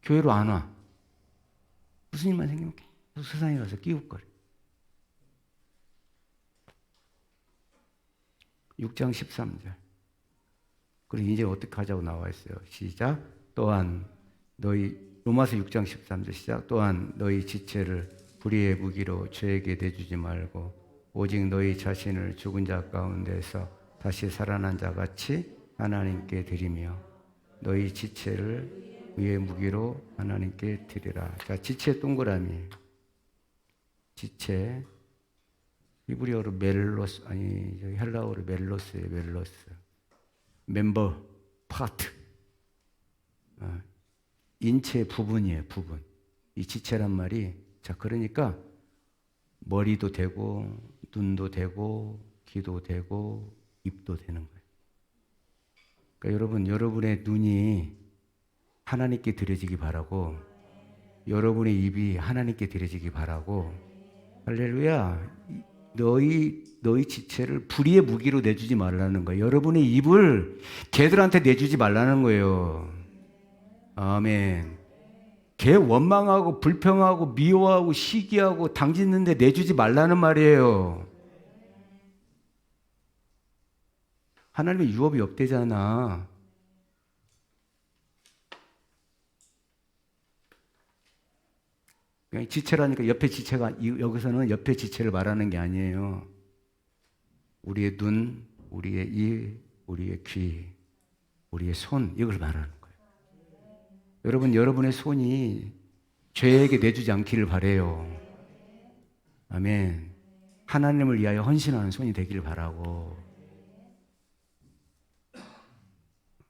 교회로 안 와. 무슨 일만 생기면 계속 세상에 가서 끼웃거려. 6장 13절. 그리고 이제 어떻게 하자고 나와 있어요. 시작. 또한 너희 로마서 6장 13절 시작. 또한 너희 지체를 불의의 무기로 죄에게 내주지 말고 오직 너희 자신을 죽은 자 가운데서 다시 살아난 자 같이 하나님께 드리며 너희 지체를 의의 무기로 하나님께 드리라. 자, 지체 동그라미. 지체. 히브리어로 멜로스, 아니 헬라어로 멜로스예요. 멜로스. 멤버, 파트. 인체 부분이에요. 부분. 이 지체란 말이, 자, 그러니까 머리도 되고 눈도 되고 귀도 되고 입도 되는 거예요. 그러니까 여러분, 여러분의 눈이 하나님께 드려지기 바라고, 여러분의 입이 하나님께 드려지기 바라고. 할렐루야. 너희 지체를 불의의 무기로 내주지 말라는 거예요. 여러분의 입을 개들한테 내주지 말라는 거예요. 아멘. 개 원망하고 불평하고 미워하고 시기하고 당짓는데 내주지 말라는 말이에요. 하나님의 유업이 없대잖아. 지체라니까 옆에 지체가, 여기서는 옆에 지체를 말하는 게 아니에요. 우리의 눈, 우리의 입, 우리의 귀, 우리의 손, 이걸 말하는 거예요. 여러분, 여러분의 손이 죄에게 내주지 않기를 바라요. 아멘. 하나님을 위하여 헌신하는 손이 되기를 바라고.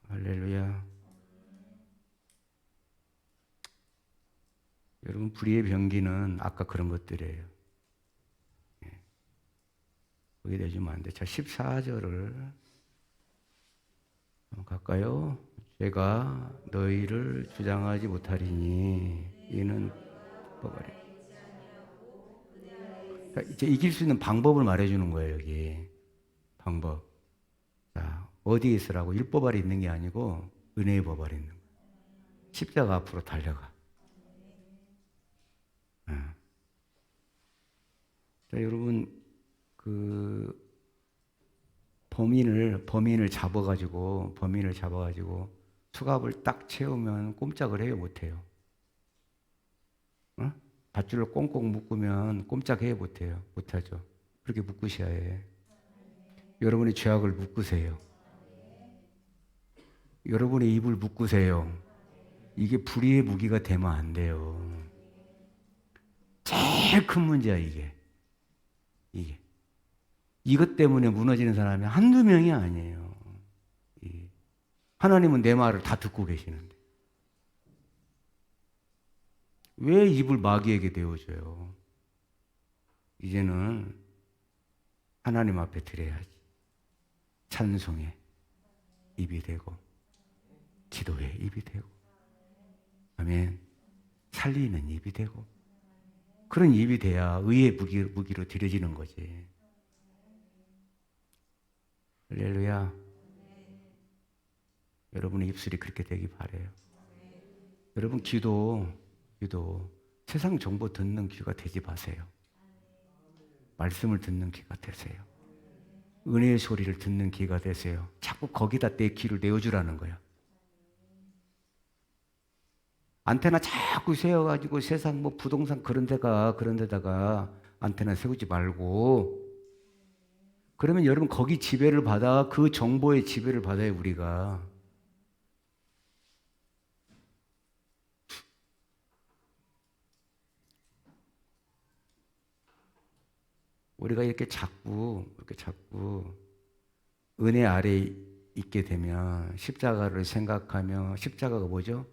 할렐루야. 여러분, 불의의 병기는 아까 그런 것들이에요. 거기 내주면 안 돼. 자, 14절을 갈까요? 제가 너희를 주장하지 못하리니 이는 법하리. 이제 이길 수 있는 방법을 말해주는 거예요. 여기 방법. 자, 어디에 있으라고? 율법 아래 있는 게 아니고 은혜의 법 아래 있는 거예요. 십자가 앞으로 달려가. 자, 여러분, 그 범인을 잡아가지고 수갑을 딱 채우면 꼼짝을 해요, 못해요? 밧줄로 꽁꽁 묶으면 꼼짝해요, 못해요? 못하죠. 그렇게 묶으셔야 해. 여러분의 죄악을 묶으세요. 여러분의 입을 묶으세요. 이게 불의의 무기가 되면 안 돼요. 제일 큰 문제야, 이게. 이것 때문에 무너지는 사람이 한두 명이 아니에요. 하나님은 내 말을 다 듣고 계시는데 왜 입을 마귀에게 내어줘요? 이제는 하나님 앞에 드려야지. 찬송에 입이 되고 기도에 입이 되고, 아멘. 살리는 입이 되고, 그런 입이 돼야 의의 무기로 드려지는 거지. 할렐루야. 여러분의 입술이 그렇게 되기 바라요. 여러분, 기도 세상 정보 듣는 귀가 되지 마세요. 말씀을 듣는 귀가 되세요. 은혜의 소리를 듣는 귀가 되세요. 자꾸 거기다 내 귀를 내어주라는 거야. 안테나 자꾸 세워가지고 세상 뭐 부동산 그런 데다가 안테나 세우지 말고, 그러면 여러분 거기 지배를 받아, 그 정보의 지배를 받아요, 우리가. 우리가 이렇게 자꾸 은혜 아래 있게 되면 십자가를 생각하며, 십자가가 뭐죠?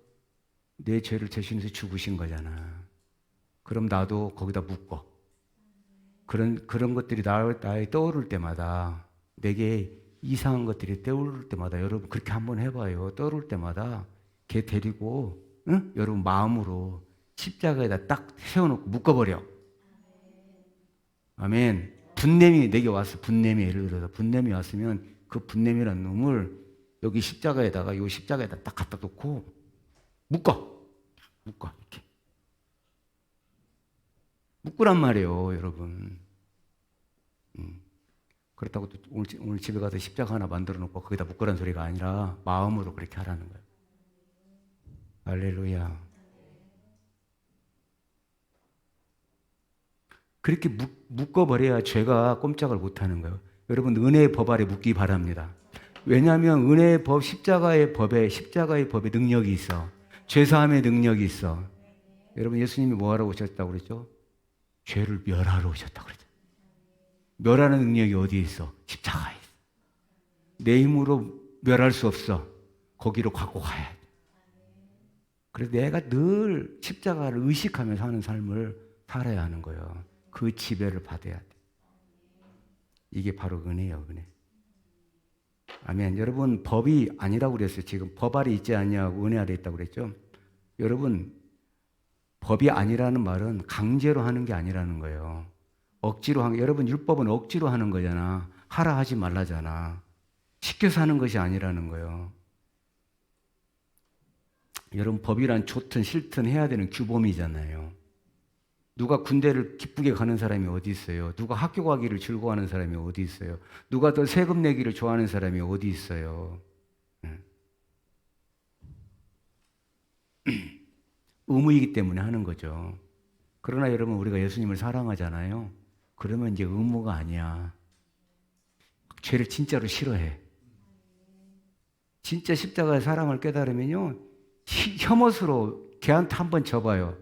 내 죄를 대신해서 죽으신 거잖아. 그럼 나도 거기다 묶어. 그런 것들이 나에 떠오를 때마다, 내게 이상한 것들이 떠오를 때마다, 여러분 그렇게 한번 해봐요. 떠오를 때마다 걔 데리고 응? 여러분 마음으로 십자가에다 딱 세워놓고 묶어버려. 아멘. 분냄이 내게 왔어. 분냄이 예를 들어서 분냄이 왔으면 그 분냄이라는 놈을 여기 십자가에다가 요 십자가에다 딱 갖다 놓고 묶어 이렇게 묶으란 말이에요, 여러분. 그렇다고 또 오늘 집에 가서 십자가 하나 만들어 놓고 거기다 묶으란 소리가 아니라 마음으로 그렇게 하라는 거예요. 할렐루야. 그렇게 묶어버려야 죄가 꼼짝을 못하는 거예요. 여러분 은혜의 법 아래 묶기 바랍니다. 왜냐하면 은혜의 법, 십자가의 법에 능력이 있어. 죄사함의 능력이 있어. 여러분 예수님이 뭐하러 오셨다고 그랬죠? 죄를 멸하러 오셨다고 그랬죠. 멸하는 능력이 어디에 있어? 십자가에 있어. 내 힘으로 멸할 수 없어. 거기로 갖고 가야 돼. 그래서 내가 늘 십자가를 의식하면서 사는 삶을 살아야 하는 거예요. 그 지배를 받아야 돼. 이게 바로 은혜예요, 은혜. 아멘. 여러분 법이 아니라고 그랬어요. 지금 법 아래 있지 않냐고 은혜 아래 있다고 그랬죠. 여러분 법이 아니라는 말은 강제로 하는 게 아니라는 거예요. 억지로 하는 게, 여러분 율법은 억지로 하는 거잖아. 하라 하지 말라잖아. 시켜서 하는 것이 아니라는 거예요. 여러분 법이란 좋든 싫든 해야 되는 규범이잖아요. 누가 군대를 기쁘게 가는 사람이 어디 있어요? 누가 학교 가기를 즐거워하는 사람이 어디 있어요? 누가 더 세금 내기를 좋아하는 사람이 어디 있어요? 의무이기 때문에 하는 거죠. 그러나 여러분 우리가 예수님을 사랑하잖아요. 그러면 이제 의무가 아니야. 죄를 진짜로 싫어해. 진짜 십자가의 사랑을 깨달으면요, 혐오스러워. 걔한테 한번 져봐요.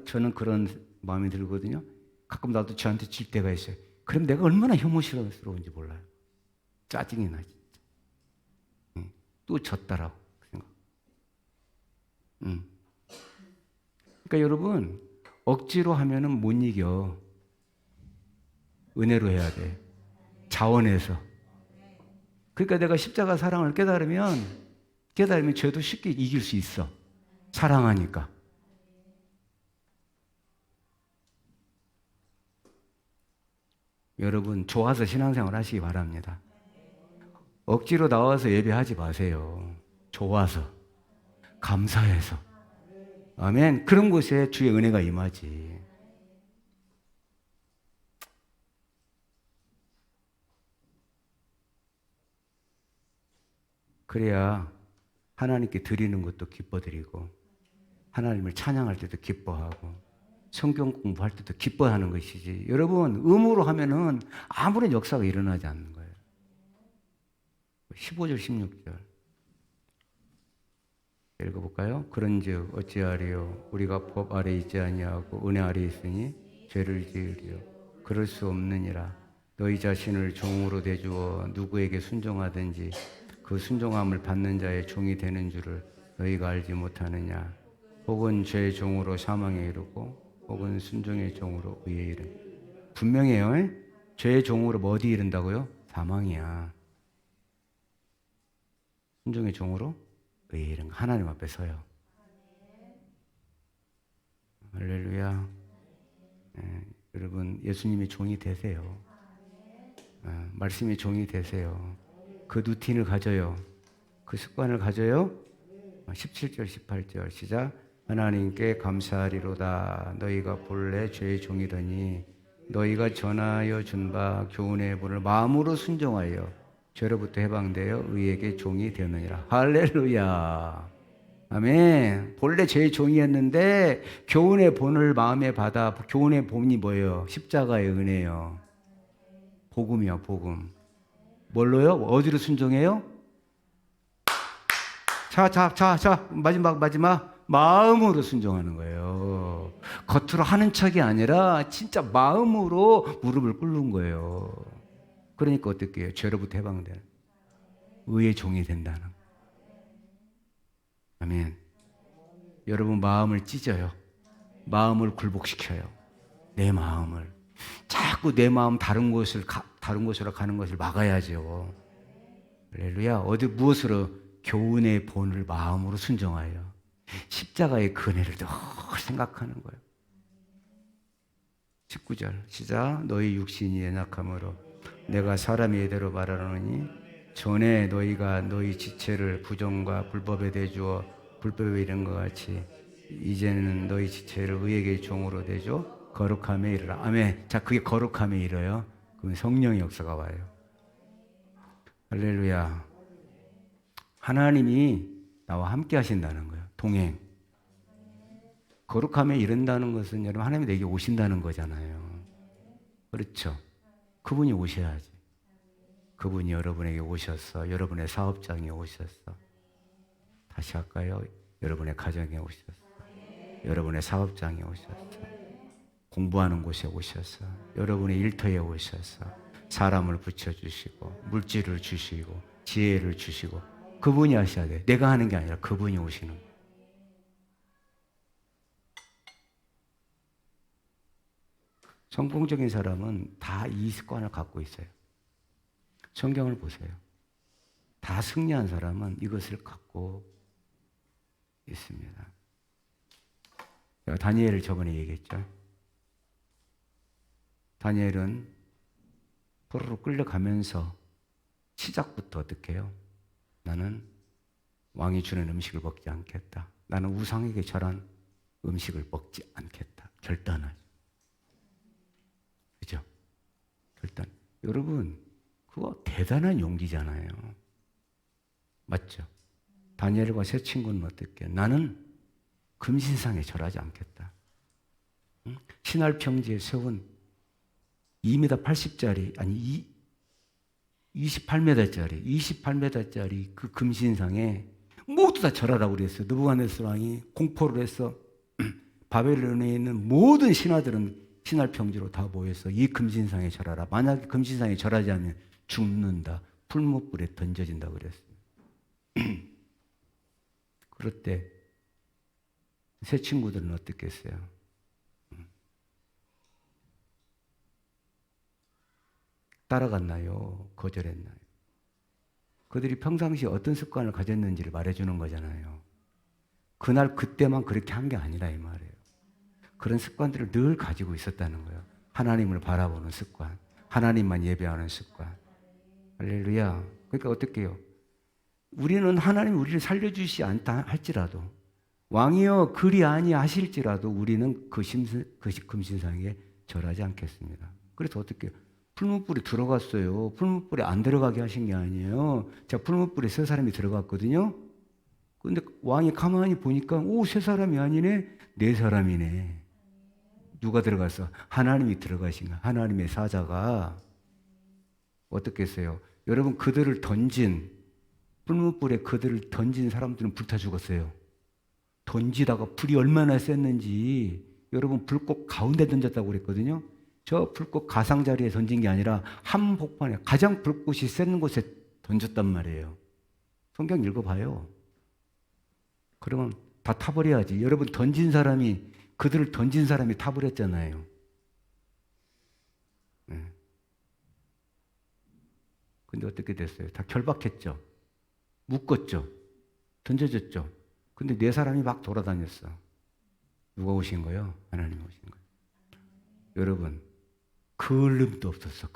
저는 그런 마음이 들거든요. 가끔 나도 저한테 질 때가 있어요. 그럼 내가 얼마나 혐오스러운지 몰라요. 짜증이 나 진짜. 또 졌다라고 생각. 그러니까 여러분 억지로 하면은 못 이겨. 은혜로 해야 돼. 자원해서. 그러니까 내가 십자가 사랑을 깨달으면 죄도 쉽게 이길 수 있어. 사랑하니까. 여러분 좋아서 신앙생활 하시기 바랍니다. 억지로 나와서 예배하지 마세요. 좋아서, 감사해서. 아멘. 그런 곳에 주의 은혜가 임하지. 그래야 하나님께 드리는 것도 기뻐드리고 하나님을 찬양할 때도 기뻐하고 성경 공부할 때도 기뻐하는 것이지. 여러분 의무로 하면은 아무런 역사가 일어나지 않는 거예요. 15절 16절 읽어볼까요? 그런즉 어찌하리요? 우리가 법 아래 있지 아니하고 은혜 아래 있으니 죄를 지으리요? 그럴 수 없느니라. 너희 자신을 종으로 대주어 누구에게 순종하든지 그 순종함을 받는 자의 종이 되는 줄을 너희가 알지 못하느냐? 혹은 죄의 종으로 사망에 이르고 혹은 순종의 종으로 의에 이르. 분명해요. 죄의 종으로 뭐 어디 이른다고요? 사망이야. 순종의 종으로 의에 이른. 하나님 앞에 서요. 할렐루야. 여러분 예수님의 종이 되세요. 말씀의 종이 되세요. 그 루틴을 가져요. 그 습관을 가져요. 17절 18절 시작. 하나님께 감사하리로다. 너희가 본래 죄의 종이더니 너희가 전하여 준 바 교훈의 본을 마음으로 순종하여 죄로부터 해방되어 의에게 종이 되느니라. 할렐루야. 아멘. 본래 죄의 종이었는데 교훈의 본을 마음에 받아. 교훈의 본이 뭐예요? 십자가의 은혜요. 복음이야, 복음. 뭘로요? 어디로 순종해요? 마지막. 마음으로 순종하는 거예요. 겉으로 하는 척이 아니라 진짜 마음으로 무릎을 꿇는 거예요. 그러니까 어떻게 해요? 죄로부터 해방되는 의의 종이 된다는. 아멘. 여러분 마음을 찢어요. 마음을 굴복시켜요. 내 마음을. 자꾸 내 마음 다른 곳으로 가는 것을 막아야죠. 할렐루야. 무엇으로? 교훈의 본을 마음으로 순종하여 십자가의 근혜를 더 생각하는 거예요. 19절 시작. 너희 육신이 연약함으로 내가 사람의 예대로 말하노니 전에 너희가 너희 지체를 부정과 불법에 대주어 불법에 이른 것 같이 이제는 너희 지체를 의에게 종으로 대줘 거룩함에 이르라. 아멘. 자, 그게 거룩함에 이르요. 그러면 성령의 역사가 와요. 할렐루야. 하나님이 나와 함께 하신다는 거예요. 동행. 거룩함에 이른다는 것은 여러분 하나님이 내게 오신다는 거잖아요. 그렇죠? 그분이 오셔야지. 그분이 여러분에게 오셔서 여러분의 사업장에 오셔서 다시 할까요? 여러분의 가정에 오셔서 여러분의 사업장에 오셔서 공부하는 곳에 오셔서 여러분의 일터에 오셔서 사람을 붙여주시고 물질을 주시고 지혜를 주시고 그분이 하셔야 돼. 내가 하는 게 아니라 그분이 오시는 거예요. 성공적인 사람은 다 이 습관을 갖고 있어요. 성경을 보세요. 다 승리한 사람은 이것을 갖고 있습니다. 제가 다니엘을 저번에 얘기했죠. 다니엘은 포로로 끌려가면서 시작부터 어떻게 해요? 나는 왕이 주는 음식을 먹지 않겠다. 나는 우상에게 절한 음식을 먹지 않겠다. 결단하죠. 그죠? 결단. 여러분, 그거 대단한 용기잖아요. 맞죠? 다니엘과 세 친구는 어떻게 해요? 나는 금신상에 절하지 않겠다. 응? 신할 평지에 세운 2m 80짜리, 아니 28m짜리 그 금신상에 모두 다 절하라고 그랬어요. 느부갓네살 왕이 공포를 해서 바벨론에 있는 모든 신하들은 신할 평지로 다 모여서 이 금신상에 절하라. 만약에 금신상에 절하지 않으면 죽는다. 풀무불에 던져진다 그랬어요. 그럴 때 새 친구들은 어떻게 했어요? 따라갔나요? 거절했나요? 그들이 평상시에 어떤 습관을 가졌는지를 말해주는 거잖아요. 그날 그때만 그렇게 한 게 아니라 이 말이에요. 그런 습관들을 늘 가지고 있었다는 거예요. 하나님을 바라보는 습관, 하나님만 예배하는 습관. 할렐루야. 그러니까 어떻게 해요? 우리는 하나님 우리를 살려주시지 않다 할지라도 왕이여 그리 아니하실지라도 우리는 그 금신상에 절하지 않겠습니다. 그래서 어떻게 해요? 풀무불에 들어갔어요. 풀무불에 안 들어가게 하신 게 아니에요. 자, 풀무불에 세 사람이 들어갔거든요. 근데 왕이 가만히 보니까 오, 세 사람이 아니네. 네 사람이네. 누가 들어갔어? 하나님이 들어가신 거야. 하나님의 사자가 어떻게 했어요? 여러분 그들을 던진 풀무불에 그들을 던진 사람들은 불타 죽었어요. 던지다가 불이 얼마나 셌는지 여러분 불꽃 가운데 던졌다고 그랬거든요. 저 불꽃 가상자리에 던진 게 아니라 한복판에 가장 불꽃이 센 곳에 던졌단 말이에요. 성경 읽어봐요. 그러면 다 타버려야지. 여러분 그들을 던진 사람이 타버렸잖아요. 네. 근데 어떻게 됐어요? 다 결박했죠. 묶었죠. 던져졌죠. 근데 네 사람이 막 돌아다녔어. 누가 오신 거예요? 하나님 오신 거예요. 여러분 그을림도 없었어.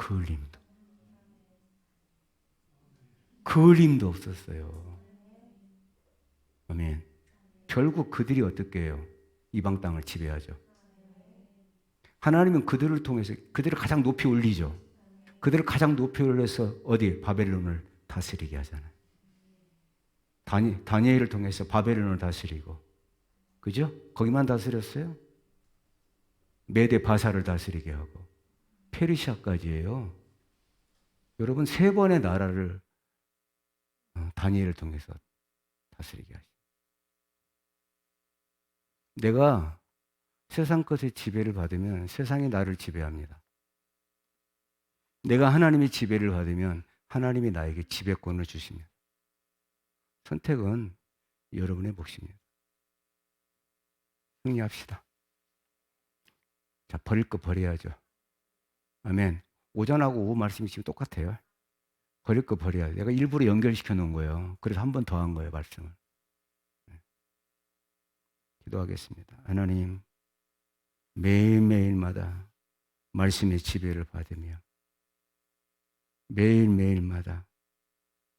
그을림도 없었어요. 아멘. 결국 그들이 어떻게 해요? 이방 땅을 지배하죠. 하나님은 그들을 통해서 그들을 가장 높이 올리죠. 그들을 가장 높이 올려서 어디? 바벨론을 다스리게 하잖아요. 다니엘을 통해서 바벨론을 다스리고, 그죠? 거기만 다스렸어요? 메대 바사를 다스리게 하고 페르시아까지예요. 여러분 3번의 나라를 다니엘을 통해서 다스리게 하죠. 내가 세상 것의 지배를 받으면 세상이 나를 지배합니다. 내가 하나님의 지배를 받으면 하나님이 나에게 지배권을 주십니다. 선택은 여러분의 몫입니다. 승리합시다. 자, 버릴 거 버려야죠. 아멘. 오전하고 오후 말씀이 지금 똑같아요. 버릴 거 버려야 돼. 내가 일부러 연결시켜 놓은 거예요. 그래서 한 번 더 한 거예요, 말씀을. 기도하겠습니다. 하나님, 매일매일마다 말씀의 지배를 받으며 매일매일마다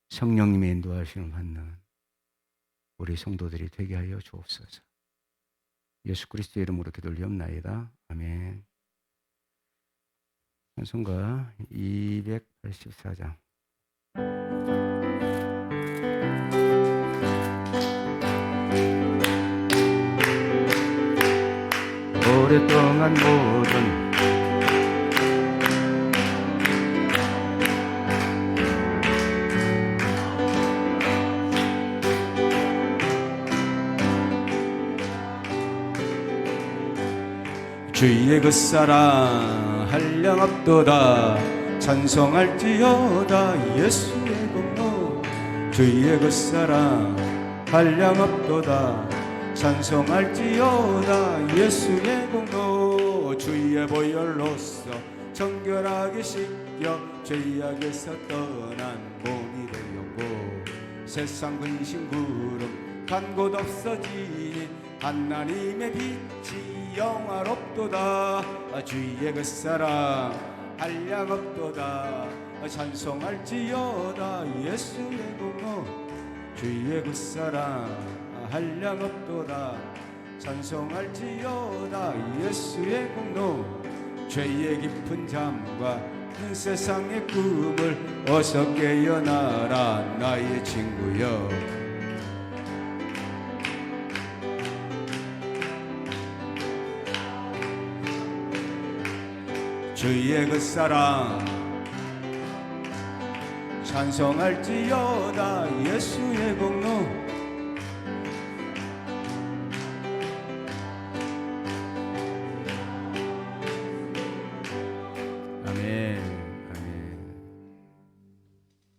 성령님의 인도하심을 받는 우리 성도들이 되게 하여 주옵소서. 예수 그리스도의 이름으로 기도드리옵나이다. 아멘. 찬송가 284장. 오랫동안 모든 주의 그 사랑 한량없도다 찬송할지어다 예수의 공로 주의 그 사랑 한량없도다 찬송할지어다 예수의 공로 주의 보혈로서 정결하게 씻겨 죄악에서 떠난 몸이 되었고 세상 근심 구름 간 곳 없어지니 하나님의 빛이 영화롭도다 주의 그 사랑 한량없도다 찬송할지어다 예수의 공로 주의 그 사랑 한량없도다 찬송할지어다 예수의 공로 죄의 깊은 잠과 큰 세상의 꿈을 어서 깨어나라 나의 친구여 주의 그 사랑 찬송할지어다 예수의 공로 아멘. 아멘.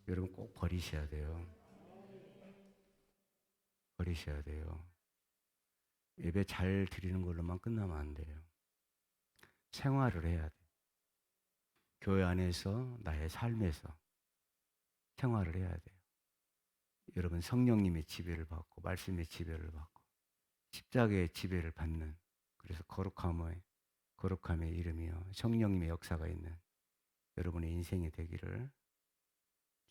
여러분 꼭 버리셔야 돼요. 버리셔야 돼요. 예배 잘 드리는 걸로만 끝나면 안 돼요. 생활을 해야 돼. 교회 안에서 나의 삶에서 생활을 해야 돼요. 여러분 성령님의 지배를 받고 말씀의 지배를 받고 십자가의 지배를 받는 그래서 거룩함의 이름이요 성령님의 역사가 있는 여러분의 인생이 되기를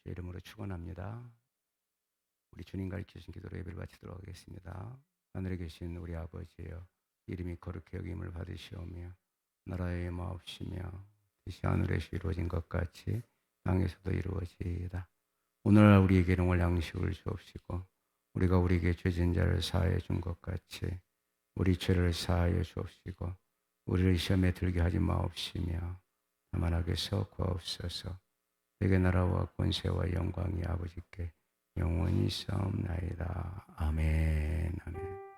주 이름으로 축원합니다. 우리 주님 가르치신 기도로 예배를 마치도록 하겠습니다. 하늘에 계신 우리 아버지여 이름이 거룩히 여김을 받으시오며 나라의 마옵시며 뜻이 하늘에서 이루어진 것 같이 땅에서도 이루어지이다. 오늘날 우리에게 일용할 양식을 주옵시고 우리가 우리에게 죄진 자를 사하여 준 것 같이 우리 죄를 사하여 주옵시고 우리를 시험에 들게 하지 마옵시며 다만 악에서 구하옵소서. 내게 나라와 권세와 영광이 아버지께 영원히 있사옵나이다. 아멘. 아멘.